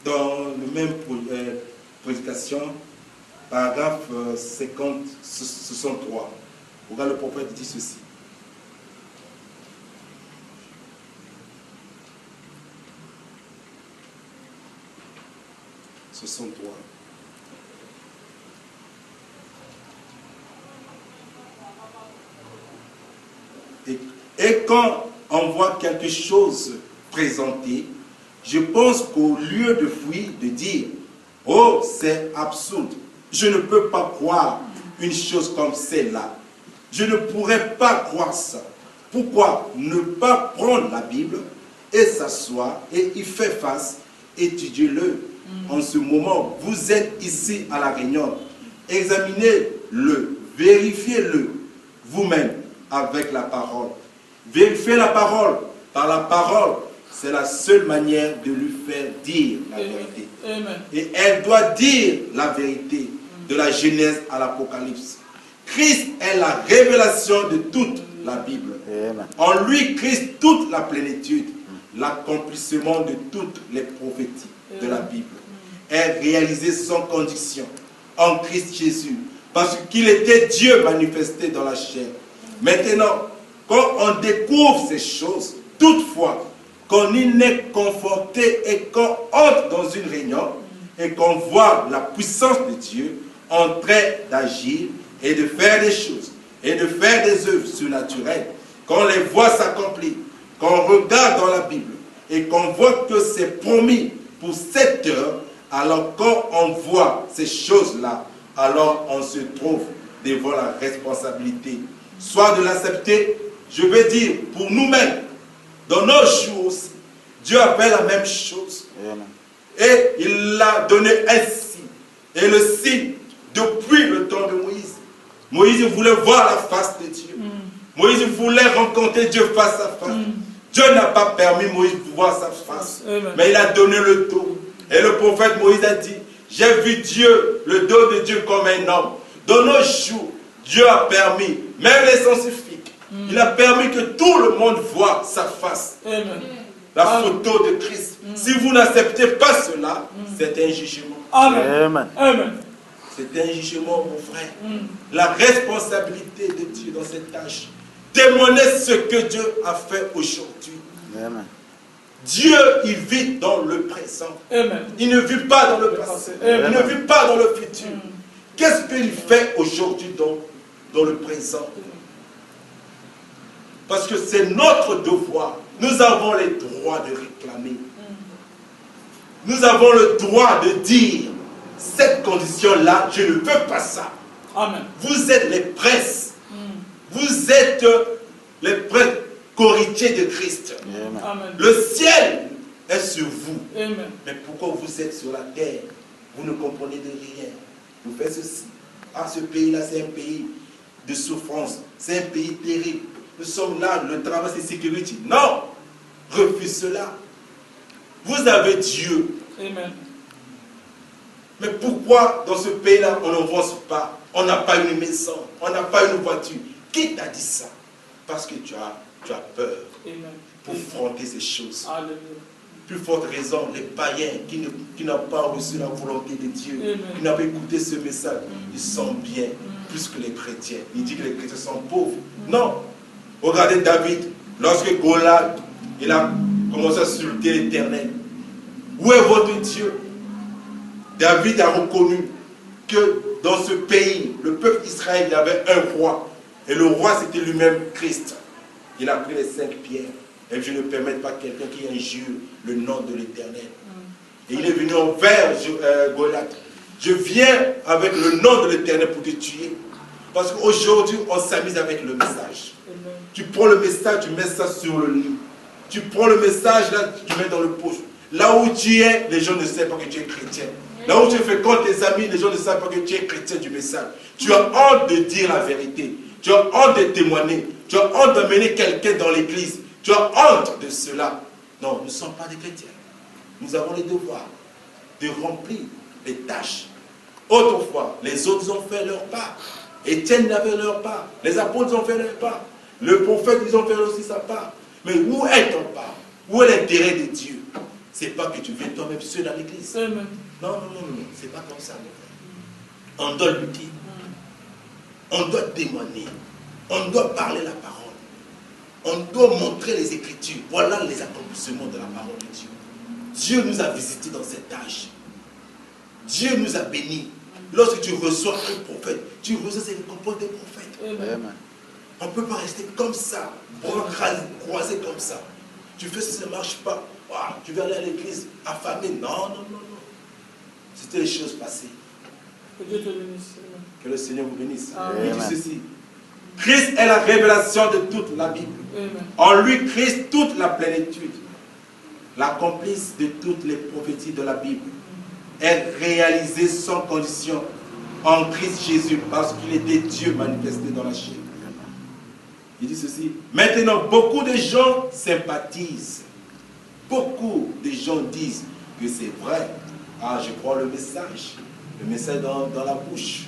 dans le même prédication, paragraphe 63. Regarde, le prophète dit ceci. Et quand on voit quelque chose présenté, je pense qu'au lieu de fuir, de dire « Oh, c'est absurde, je ne peux pas croire une chose comme celle-là. Je ne pourrais pas croire ça. » Pourquoi ne pas prendre la Bible et s'asseoir et y faire face, étudiez-le. En ce moment, vous êtes ici à la réunion. Examinez-le, vérifiez-le vous-même avec la parole. Vérifiez la parole. Par la parole, c'est la seule manière de lui faire dire la vérité. Amen. Et elle doit dire la vérité de la Genèse à l'Apocalypse. Christ est la révélation de toute la Bible. Amen. En lui, Christ, toute la plénitude, l'accomplissement de toutes les prophéties de la Bible, est réalisé sans condition en Christ Jésus, parce qu'il était Dieu manifesté dans la chair. Maintenant, quand on découvre ces choses, toutefois, qu'on y est conforté et qu'on entre dans une réunion et qu'on voit la puissance de Dieu en train d'agir et de faire des choses, et de faire des œuvres surnaturelles, qu'on les voit s'accomplir, qu'on regarde dans la Bible et qu'on voit que c'est promis pour cette heure, alors quand on voit ces choses-là, alors on se trouve devant la responsabilité, soit de l'accepter, je veux dire, pour nous-mêmes, dans nos jours aussi, Dieu a fait la même chose. Amen. Et il l'a donné un signe. Et le signe, depuis le temps de Moïse, Moïse voulait voir la face de Dieu. Moïse voulait rencontrer Dieu face à face. Dieu n'a pas permis Moïse de voir sa face. Mais il a donné le dos. Et le prophète Moïse a dit, j'ai vu Dieu, le dos de Dieu comme un homme. Dans nos jours, Dieu a permis, même les scientifiques, il a permis que tout le monde voit sa face. Amen. La photo de Christ. Si vous n'acceptez pas cela, c'est un jugement. Amen. Amen. C'est un jugement, mon frère. La responsabilité de Dieu dans cette tâche. Témoigner ce que Dieu a fait aujourd'hui. Amen. Dieu, il vit dans le présent. Amen. Il ne vit pas dans le passé. Amen. Il ne vit pas dans le futur. Qu'est-ce qu'il fait aujourd'hui dans le présent? Parce que c'est notre devoir. Nous avons le droit de réclamer. Nous avons le droit de dire, cette condition-là, je ne veux pas ça. Amen. Vous êtes les princes. Vous êtes les princes coritiers de Christ. Amen. Le ciel est sur vous. Amen. Mais pourquoi vous êtes sur la terre? Vous ne comprenez de rien. Vous faites ceci. Ah, ce pays-là, c'est un pays de souffrance. C'est un pays terrible. Nous sommes là, le travail, c'est sécurité. Non! Refuse cela. Vous avez Dieu. Amen. Mais pourquoi dans ce pays-là, on n'avance pas? On n'a pas une maison, on n'a pas une voiture. Qui t'a dit ça? Parce que tu as peur Amen. pour affronter ces choses. Alléluia. Plus forte raison, les païens qui n'ont pas reçu la volonté de Dieu, Amen. qui n'ont pas écouté ce message, ils sont bien plus que les chrétiens. Il dit que les chrétiens sont pauvres. Non. Regardez David, lorsque Goliath, il a commencé à insulter l'Éternel. Où est votre Dieu? David a reconnu que dans ce pays, le peuple Israël, il y avait un roi. Et le roi, c'était lui-même Christ. Il a pris les 5 pierres. Et je ne permets pas quelqu'un qui injure le nom de l'Éternel. Et il est venu envers Goliath. Je viens avec le nom de l'Éternel pour te tuer. Parce qu'aujourd'hui, on s'amuse avec le message. Amen. Tu prends le message, tu mets ça sur le lit. Tu prends le message, là, tu mets dans le poche. Là où tu es, les gens ne savent pas que tu es chrétien. Là où tu fréquentes tes amis, les gens ne savent pas que tu es chrétien du message. Tu as honte de dire la vérité. Tu as honte de témoigner. Tu as honte d'amener quelqu'un dans l'église. Tu as honte de cela. Non, nous ne sommes pas des chrétiens. Nous avons le devoir de remplir les tâches. Autrefois, les autres ont fait leur part. Étienne avait leur part. Les apôtres ont fait leur part. Le prophète, ils ont fait aussi sa part. Mais où est ton part? Où est l'intérêt de Dieu? C'est pas que tu viens toi-même seul dans l'église. Amen. Non, non, non, non. C'est pas comme ça, mon frère. On doit lutter. On doit témoigner. On doit parler la parole. On doit montrer les Écritures. Voilà les accomplissements de la parole de Dieu. Dieu nous a visités dans cet âge. Dieu nous a bénis. Lorsque tu reçois un prophète, tu reçois les récompenses des prophètes. Amen. On ne peut pas rester comme ça, bras croisés comme ça. Tu fais ça, ça ne marche pas. Wow, tu vas aller à l'église affamé. Non, non, non, non. C'était les choses passées. Que Dieu te bénisse. Amen. Que le Seigneur vous bénisse. Amen. Il dit ceci. Christ est la révélation de toute la Bible. Amen. En lui, Christ, toute la plénitude, l'accomplisse de toutes les prophéties de la Bible, est réalisée sans condition en Christ Jésus, parce qu'il était Dieu manifesté dans la chair. Il dit ceci. Maintenant, beaucoup de gens sympathisent. Beaucoup de gens disent que c'est vrai. Ah, je crois le message. Le message dans la bouche.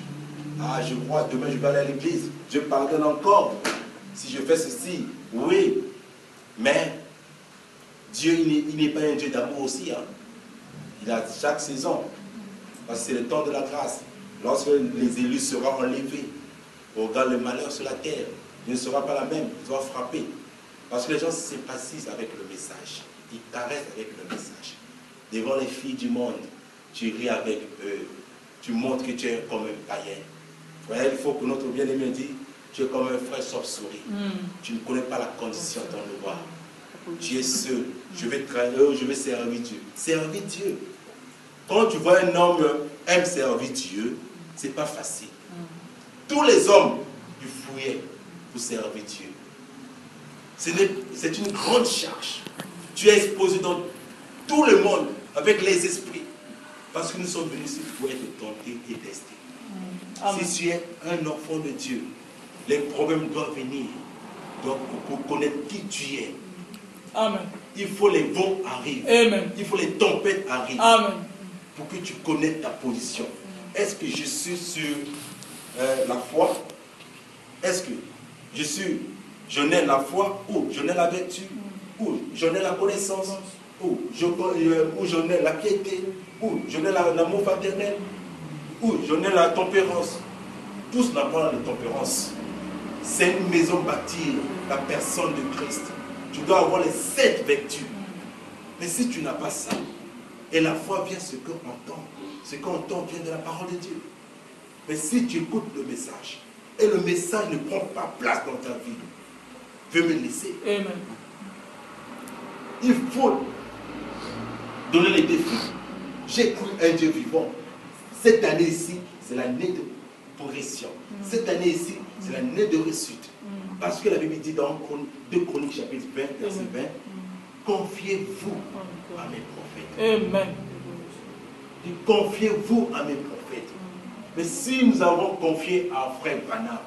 Ah, je crois, demain je vais aller à l'église. Je pardonne encore. Si je fais ceci, oui. Mais Dieu, il n'est pas un Dieu d'amour aussi. Hein. Il a chaque saison. Parce que c'est le temps de la grâce. Lorsque les élus seront enlevés, au regard le malheur sur la terre, il ne sera pas la même. Il doit frapper. Parce que les gens sympathisent avec le message. Ils caressent avec le message. Devant les filles du monde, tu ris avec eux. Tu montres que tu es comme un païen. Ouais, il faut que notre bien-aimé dise, Tu es comme un frère chauve-souris. Tu ne connais pas la condition de ton devoir. Tu es seul. Je vais travailler, je vais servir Dieu. Servir Dieu. Quand tu vois un homme aime servir Dieu, ce n'est pas facile. Tous les hommes du fouillet pour servir Dieu. C'est une grande charge. Tu es exposé dans tout le monde avec les esprits. Parce que nous sommes venus ici pour être tentés et testés. Si tu es un enfant de Dieu, les problèmes doivent venir. Donc, pour connaître qui tu es, Amen. il faut les vents arrivent. Amen. Il faut les tempêtes arrivent. Amen. Pour que tu connaisses ta position. Est-ce que je suis sur la foi? Est-ce que je n'ai la foi ou je n'ai la vertu ou je n'ai la connaissance ou je n'ai la piété ou je n'ai l'amour fraternel ou je n'ai la tempérance? Tous n'ont pas la tempérance. C'est une maison bâtie, la personne de Christ. Tu dois avoir les 7 vertus. Mais si tu n'as pas ça, et la foi vient ce qu'on entend. Ce qu'on entend vient de la parole de Dieu. Mais si tu écoutes le message, et le message ne prend pas place dans ta vie, veux me laisser. Amen. Il faut donner les défis. J'ai cru un Dieu vivant. Cette année ici, c'est l'année de progression. Cette année ici, c'est l'année de réussite. Parce que la Bible dit dans 2 Chroniques chapitre 20, verset 20, confiez-vous à mes prophètes. Amen. Confiez-vous à mes prophètes. Mais si nous avons confié à frère Branham,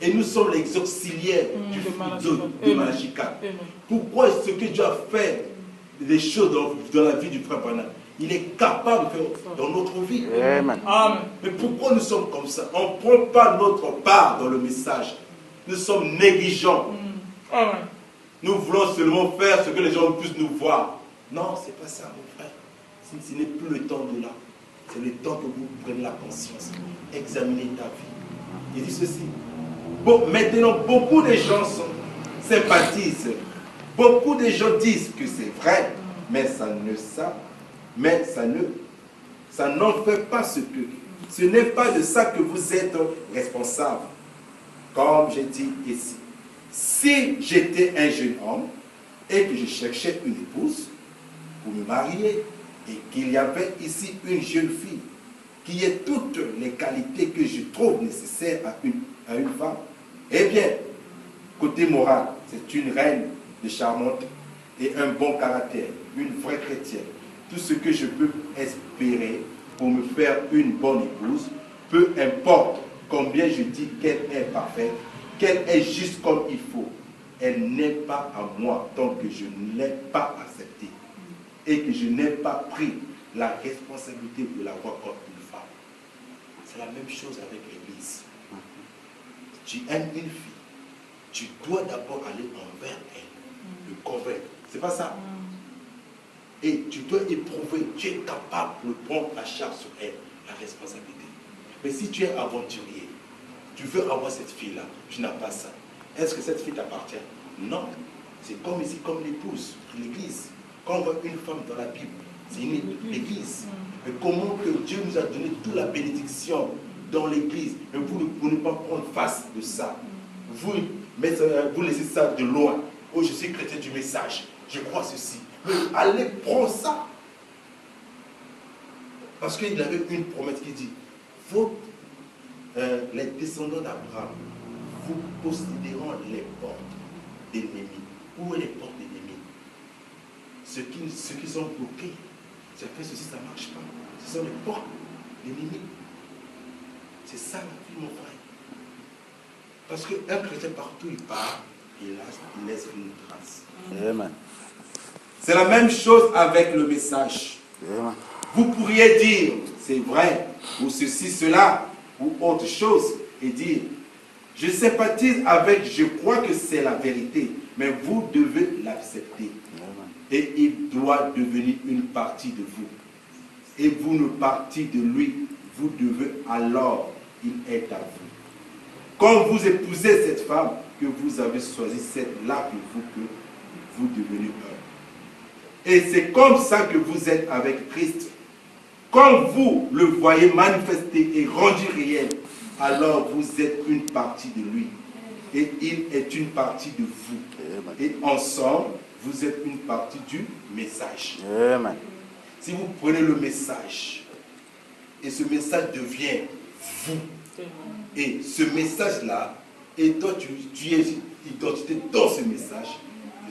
et nous sommes les auxiliaires de Malachi 4, pourquoi est-ce que Dieu a fait des choses dans la vie du frère Branham? Il est capable de faire dans notre vie. Amen. Mais pourquoi nous sommes comme ça? On ne prend pas notre part dans le message. Nous sommes négligents. Amen. Nous voulons seulement faire ce que les gens puissent nous voir. Non, ce n'est pas ça, mon frère. Ce n'est plus le temps de là. C'est le temps que vous preniez la conscience. Examinez ta vie. Il dit ceci. Bon, maintenant, beaucoup de gens sympathisent. Beaucoup de gens disent que c'est vrai, mais ça n'en fait pas ce que. Ce n'est pas de ça que vous êtes responsable. Comme j'ai dit ici. Si j'étais un jeune homme et que je cherchais une épouse pour me marier et qu'il y avait ici une jeune fille qui ait toutes les qualités que je trouve nécessaires à une femme, eh bien, côté moral, c'est une reine de charmante et un bon caractère, une vraie chrétienne. Tout ce que je peux espérer pour me faire une bonne épouse, peu importe combien je dis qu'elle est parfaite, qu'elle est juste comme il faut, elle n'est pas à moi tant que je ne l'ai pas acceptée et que je n'ai pas pris la responsabilité de la voir comme une femme. C'est la même chose avec l'Église. Tu aimes une fille, tu dois d'abord aller envers elle, le convaincre. C'est pas ça. Et tu dois éprouver, tu es capable de prendre la charge sur elle, la responsabilité. Mais si tu es aventurier, tu veux avoir cette fille-là, tu n'as pas ça. Est-ce que cette fille t'appartient? Non. C'est comme ici, comme l'épouse, l'Église. Quand on voit une femme dans la Bible, c'est l'Église. Mais comment que Dieu nous a donné toute la bénédiction dans l'Église, mais vous ne pouvez pas prendre face de ça. Vous laissez ça de loin. Oh, je suis chrétien du message. Je crois ceci. Mais allez, prends ça. Parce qu'il avait une promesse qui dit, les descendants d'Abraham, vous posséderont les portes d'ennemis. Où est les portes d'ennemis? Ceux qui sont bloqués, c'est fait ceci, ça ne marche pas. Ce sont les portes d'ennemis. C'est ça la vie, mon frère. Parce qu'un chrétien, partout il part, il laisse une trace. Amen. C'est la même chose avec le message. Amen. Vous pourriez dire, c'est vrai, ou ceci, cela, ou autre chose, et dire, je sympathise avec, je crois que c'est la vérité, mais vous devez l'accepter. Et il doit devenir une partie de vous. Et vous une partie de lui, vous devez alors, il est à vous. Quand vous épousez cette femme, que vous avez choisi, c'est là que vous devenez un. Et c'est comme ça que vous êtes avec Christ. Quand vous le voyez manifester et rendu réel, alors vous êtes une partie de lui. Et il est une partie de vous. Et ensemble, vous êtes une partie du message. Amen. Si vous prenez le message, et ce message devient vous, et ce message-là, et toi tu es identité dans ce message,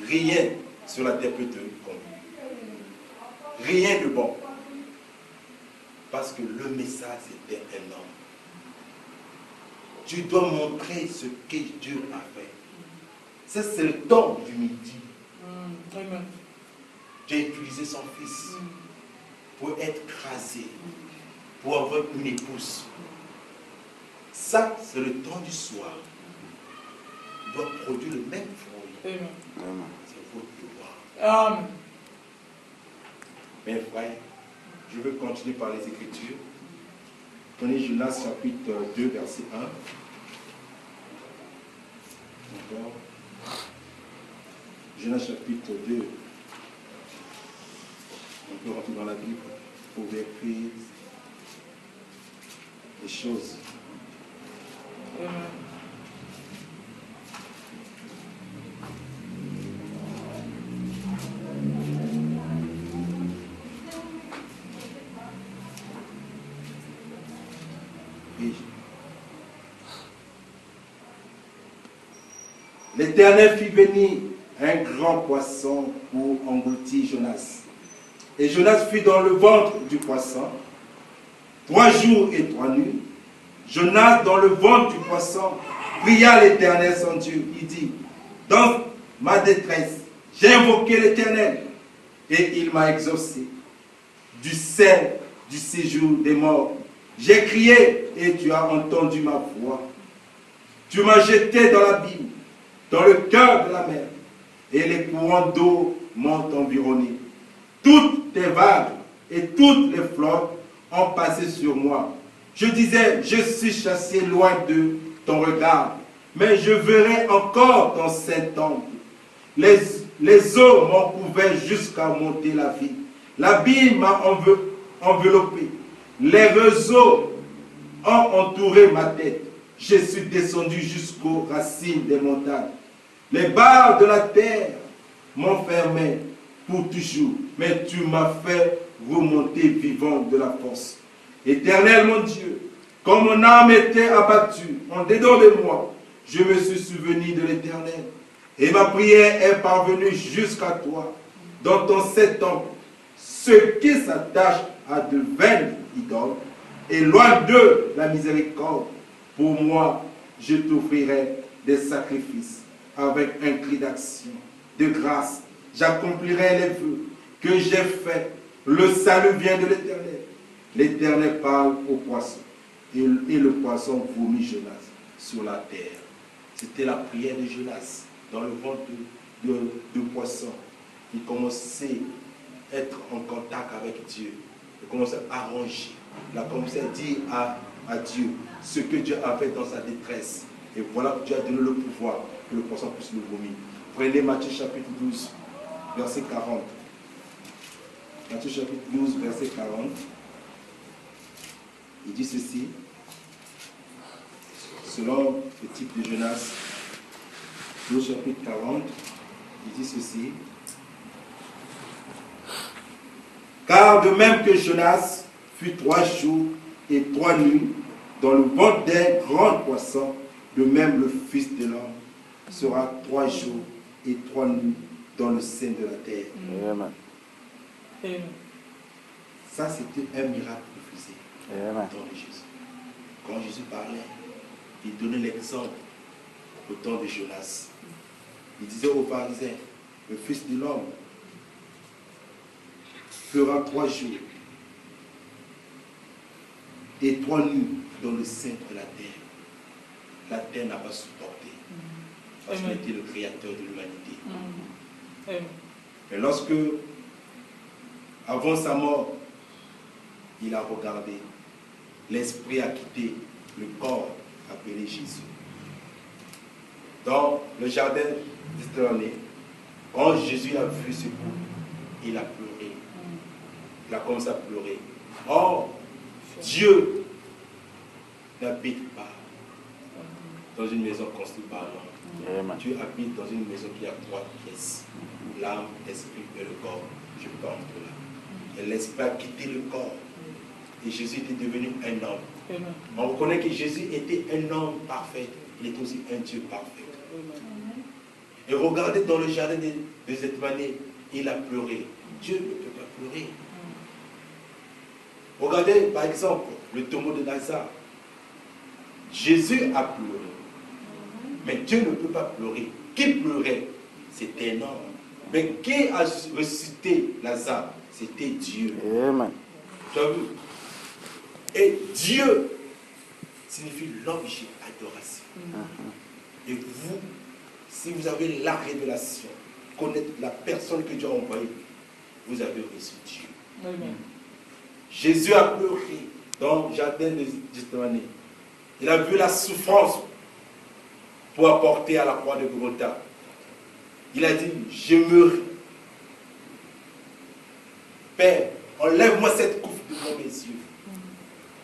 rien sur la terre peut te conduire. Rien de bon. Parce que le message était un homme. Tu dois montrer ce que Dieu a fait. Ça, c'est le temps du midi. Amen. Dieu a utilisé son fils pour être crasé, pour avoir une épouse. Ça, c'est le temps du soir. Il doit produire le même fruit. Amen. C'est votre devoir. Amen. Mes frères, je veux continuer par les Écritures. Prenez Jonas chapitre 2, verset 1. Encore. Jonas chapitre 2. On peut rentrer dans la Bible pour vérifier les choses. Amen. Oui. L'Éternel fit venir un grand poisson pour engloutir Jonas. Et Jonas fut dans le ventre du poisson 3 jours et 3 nuits. Jonas, dans le ventre du poisson, pria l'Éternel son Dieu. Il dit, dans ma détresse, j'ai invoqué l'Éternel et il m'a exaucé. Du séjour des morts, j'ai crié et tu as entendu ma voix. Tu m'as jeté dans l'abîme, dans le cœur de la mer, et les courants d'eau m'ont environné. Toutes tes vagues et toutes les flottes ont passé sur moi. Je disais, je suis chassé loin de ton regard, mais je verrai encore ton saint temple. Les eaux m'ont couvert jusqu'à monter la vie. L'abîme m'a enveloppé. Les réseaux ont entouré ma tête. Je suis descendu jusqu'aux racines des montagnes. Les barres de la terre m'ont fermé pour toujours, mais tu m'as fait remonter vivant de la force. Éternel mon Dieu, comme mon âme était abattue en dedans de moi, je me suis souvenu de l'Éternel. Et ma prière est parvenue jusqu'à toi, dans ton saint temple. Ceux qui s'attachent à de vaines idoles, éloigne d'eux la miséricorde. Pour moi, je t'offrirai des sacrifices avec un cri d'action, de grâce. J'accomplirai les vœux que j'ai faits. Le salut vient de l'Éternel. L'Éternel parle au poisson. Et le poisson vomit Jonas sur la terre. C'était la prière de Jonas dans le ventre de poisson. Il commençait à être en contact avec Dieu. Il commençait à arranger. Il a commencé à dire à Dieu ce que Dieu a fait dans sa détresse. Et voilà que Dieu a donné le pouvoir que le poisson puisse le vomir. Prenez Matthieu chapitre 12, verset 40. Matthieu chapitre 12, verset 40. Il dit ceci, selon le type de Jonas, 12 chapitre 40, il dit ceci. Car de même que Jonas fut 3 jours et 3 nuits dans le ventre d'un grand poisson, de même le Fils de l'homme sera 3 jours et 3 nuits dans le sein de la terre. Amen. Amen. Ça, c'était un miracle de faisait Amen. au temps de Jésus. Quand Jésus parlait, il donnait l'exemple au temps de Jonas. Il disait aux pharisiens, le Fils de l'homme fera 3 jours et 3 nuits dans le sein de la terre. La terre n'a pas supporté. Parce qu'il était le créateur de l'humanité. Amen. Et lorsque, avant sa mort, il a regardé, l'esprit a quitté le corps appelé Jésus. Dans le jardin d'Israël, quand Jésus a vu ce couple, il a pleuré. Il a commencé à pleurer. Or, Dieu n'habite pas dans une maison construite par l'homme. Amen. Tu habites dans une maison qui a 3 pièces. L'âme, l'esprit et le corps. Je peux pas entrer là. Et l'esprit a quitté le corps. Et Jésus était devenu un homme. Amen. On reconnaît que Jésus était un homme parfait. Il est aussi un Dieu parfait. Amen. Et regardez dans le jardin de Gethsemane, il a pleuré. Dieu ne peut pas pleurer. Regardez par exemple le tombeau de Lazare. Jésus a pleuré. Mais Dieu ne peut pas pleurer. Qui pleurait? C'était un homme. Mais qui a ressuscité Lazare? C'était Dieu. Amen. Tu as vu? Et Dieu signifie l'objet d'adoration. Et vous, si vous avez la révélation, connaître la personne que Dieu a envoyée, vous avez reçu Dieu. Amen. Jésus a pleuré dans le jardin de Gethsemane. Il a vu la souffrance pour apporter à la croix de Golgotha. Il a dit, je meurs. Père, enlève-moi cette coupe devant mes yeux.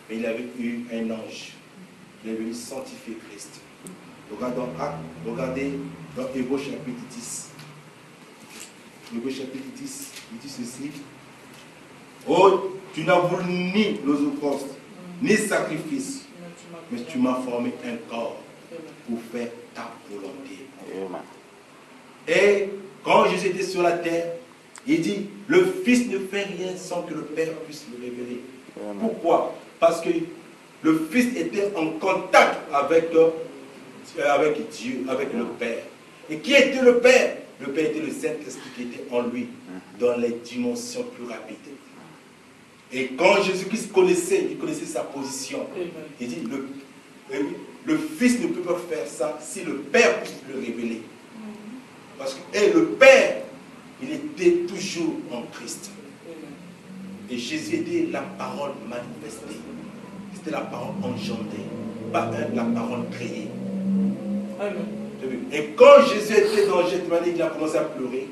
Mais il avait eu un ange. Il est venu sanctifier Christ. Regardez dans Hébreux chapitre 10. Hébreux chapitre 10, il dit ceci. Oh, tu n'as voulu ni l'holocauste, ni sacrifice, mais tu m'as formé un corps pour faire ta volonté. Amen. Et quand Jésus était sur la terre, il dit, le Fils ne fait rien sans que le Père puisse le révéler. Amen. Pourquoi? Parce que le Fils était en contact avec Dieu, avec le Père. Et qui était le Père? Le Père était le Saint-Esprit qui était en lui, dans les dimensions plus rapides. Et quand Jésus-Christ il connaissait sa position. Il dit, le Fils ne peut pas faire ça si le Père puisse le révéler. Parce que le Père, il était toujours en Christ. Et Jésus était la parole manifestée. C'était la parole engendrée, pas la parole créée. Amen. Et quand Jésus était dans Gethsemane, il a commencé à pleurer.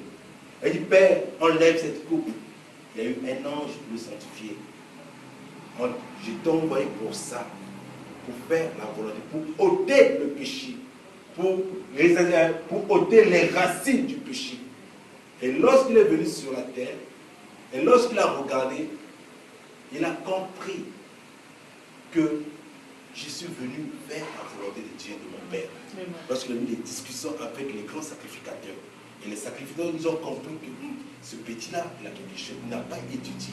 Il dit, Père, enlève cette coupe. Il y a eu un ange pour le sanctifier. Je t'ai envoyé pour ça, pour faire la volonté, pour ôter le péché, pour ôter les racines du péché. Et lorsqu'il est venu sur la terre, et lorsqu'il a regardé, il a compris que je suis venu faire la volonté de Dieu, de mon Père. Parce qu'il a eu des discussions avec les grands sacrificateurs. Et les sacrificateurs nous ont compris que ce petit-là, il a quelque chose, il n'a pas étudié.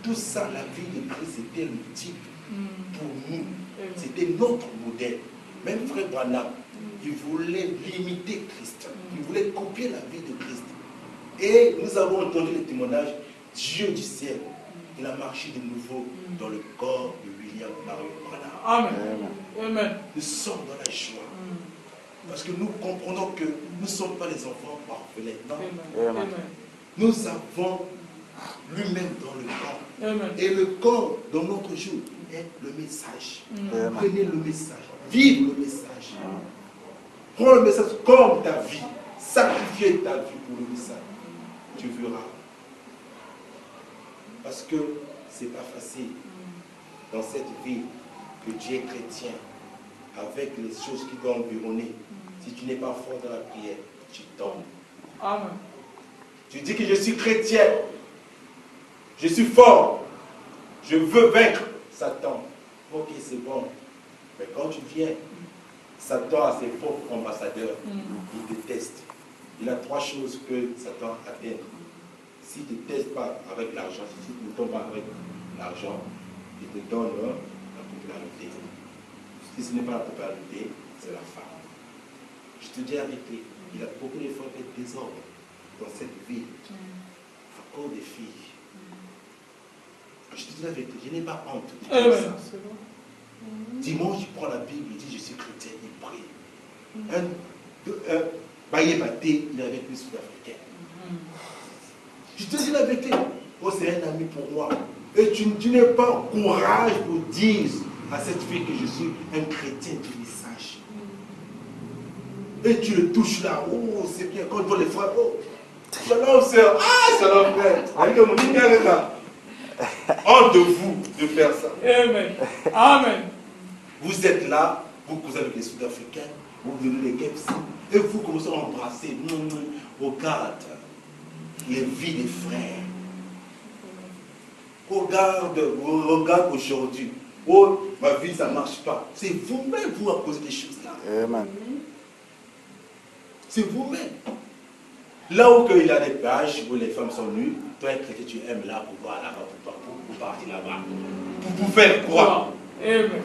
Tout ça, la vie de Christ, c'était le type pour nous. C'était notre modèle. Même Frère Branham, il voulait limiter Christ. Il voulait copier la vie de Christ. Et nous avons entendu les témoignages. Dieu du ciel, il a marché de nouveau dans le corps de William Marion Branham. Amen. Amen. Nous sommes dans la joie. Parce que nous comprenons que nous ne sommes pas les enfants orphelins. Non. Amen. Nous avons lui-même dans le corps. Amen. Et le corps, dans notre jour, est le message. Prenez le message. Vive le message. Prends le message comme ta vie. Sacrifiez ta vie pour le message. Tu verras. Parce que ce n'est pas facile dans cette vie que tu es chrétien, avec les choses qui doivent environner. Si tu n'es pas fort dans la prière, tu tombes. Amen. Tu dis que je suis chrétien, je suis fort, je veux vaincre Satan. Ok, c'est bon. Mais quand tu viens, Satan a ses faux ambassadeurs. Il déteste. Il a 3 choses que Satan atteint. S'il ne te teste pas avec l'argent, si tu ne tombes pas avec l'argent, il te donne la popularité. Si ce n'est pas la popularité, c'est la femme. Je te dis la vérité, il a beaucoup de fois fait désordre dans cette vie à cause des filles. Je te dis la vérité, je n'ai pas honte de dire ça. Dimanche, il prend la Bible, il dit je suis chrétien, il prie. Baye Baté, il est avec les Sud-Africains. Je te dis la vérité, oh, c'est un ami pour moi. Et tu n'as pas courage pour dire à cette fille que je suis un chrétien du message. Et tu le touches là, oh, c'est bien, quand tu vois les frères, oh, shalom sœur, ah, shalom frère, avec mon ignorant là. Honte de vous de faire ça. Amen. Amen. Vous êtes là, Vous causez avec les Sud-Africains, vous donnez les KFC, et vous commencez à embrasser. Regarde les vies des frères. Regarde aujourd'hui. Oh, ma vie, ça ne marche pas. C'est vous-même vous à causer des choses-là. Amen. C'est vous-même. Là où il y a des plages où les femmes sont nues, toi, chrétien, tu aimes là pour voir là-bas, pour partir là-bas. Pour faire quoi? Amen.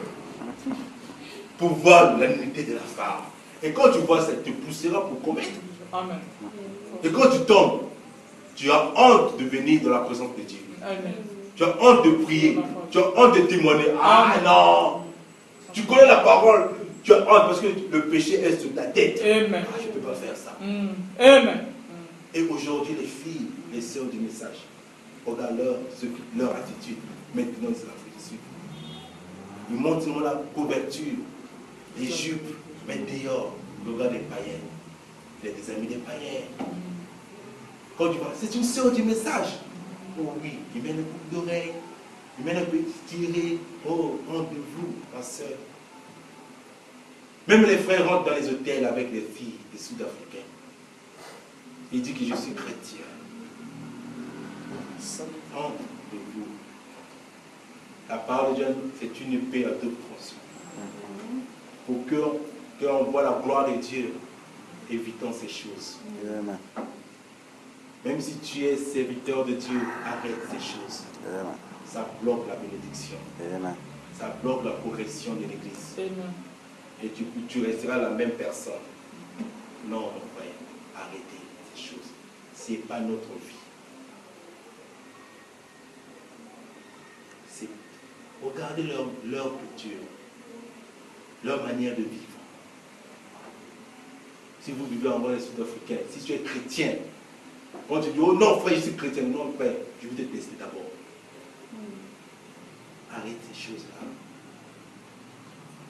Pour voir la nudité de la femme. Et quand tu vois ça, tu te pousseras pour commettre. Amen. Et quand tu tombes, tu as honte de venir dans la présence de Dieu. Amen. Tu as honte de prier. Tu as honte de témoigner. Ah non! Tu connais la parole. Tu as honte parce que le péché est sur ta tête. Amen. Ah, je ne peux pas faire ça. Amen. Et aujourd'hui, les filles, les sœurs du message, regarde leur attitude. Maintenant, c'est la attitude. Ils montrent la couverture, les jupes, mais dehors, regarde les païens. Il y a des amis des païens. Quand tu vois, c'est une sœur du message. Oh oui, il met une coupe d'oreille, il met un petit tiré. Oh, honte de vous, ma sœur. Même les frères rentrent dans les hôtels avec les filles des Sud-Africains. Il dit que je suis chrétien. Honte de vous. La parole de Dieu, c'est une épée à deux tranchants. Pour qu'on voit la gloire de Dieu, évitons ces choses. Amen. Même si tu es serviteur de Dieu, arrête ces choses. Amen. Ça bloque la bénédiction. Amen. Ça bloque la progression de l'Église. Amen. Et tu resteras la même personne. Non, mon frère, arrêtez ces choses. Ce n'est pas notre vie. Regardez leur culture, leur manière de vivre. Si vous vivez en mode sud-africain, si tu es chrétien, quand tu dis, oh non frère, je suis chrétien, non frère, je vais te tester d'abord. Arrête ces choses-là.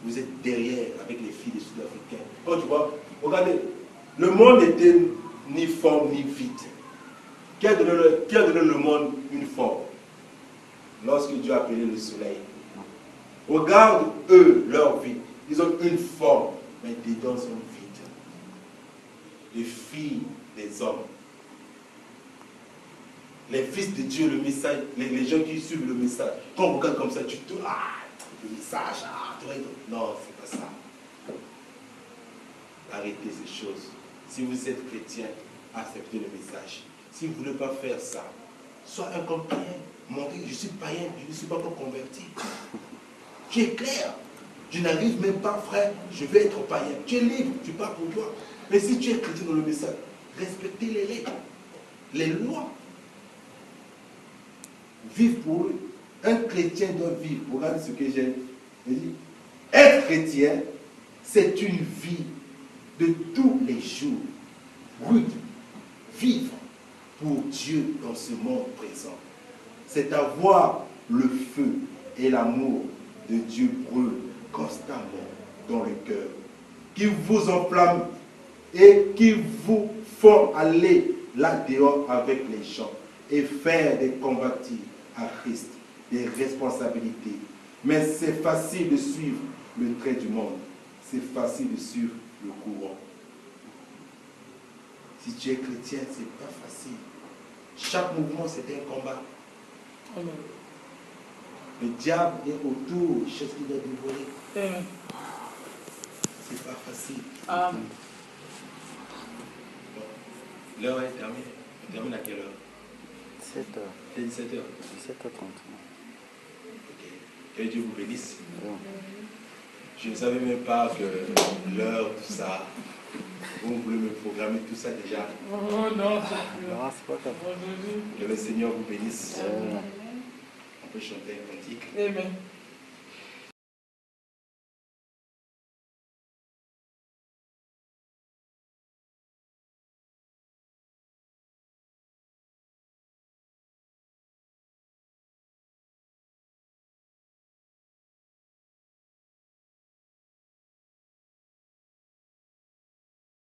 Vous êtes derrière avec les filles des Sud-Africains. Quand tu vois, regardez, le monde était ni forme ni vide. Qui a donné le monde une forme? Lorsque Dieu a appelé le soleil. Regarde eux, leur vie. Ils ont une forme, mais dedans sont vides. Les filles des hommes. Les fils de Dieu, le message, les gens qui suivent le message. Quand on regarde comme ça, tu te dis, ah, le message, ah, non, c'est pas ça. Arrêtez ces choses. Si vous êtes chrétien, acceptez le message. Si vous ne voulez pas faire ça, sois un comme païen. Montrez, je suis païen, je ne suis pas encore converti. Tu es clair. Je n'arrive même pas, frère, je vais être païen. Tu es libre, tu pars pour toi. Mais si tu es chrétien dans le message, respectez les règles, les lois. Vive pour eux. Un chrétien doit vivre. Regardez ce que j'ai dit. Être chrétien, c'est une vie de tous les jours. Rude. Vivre pour Dieu dans ce monde présent. C'est avoir le feu et l'amour de Dieu brûle constamment dans le cœur, qui vous enflamme et qui vous font aller là-dehors avec les gens et faire des convertis à Christ, des responsabilités. Mais c'est facile de suivre le trait du monde. C'est facile de suivre le courant. Si tu es chrétien, c'est pas facile. Chaque mouvement, c'est un combat. Amen. Le diable est autour, il cherche qu'il doit dévorer. Amen. C'est pas facile. Amen. L'heure est terminée. On termine à quelle heure? 17h. C'est 17h. 17h30. Ok. Que Dieu vous bénisse. Ouais. Je ne savais même pas que l'heure, tout ça, vous voulez me programmer tout ça déjà. Oh non, Non, c'est pas grave. aujourd'hui. Que le Seigneur vous bénisse. Ouais. On peut chanter un cantique. Amen.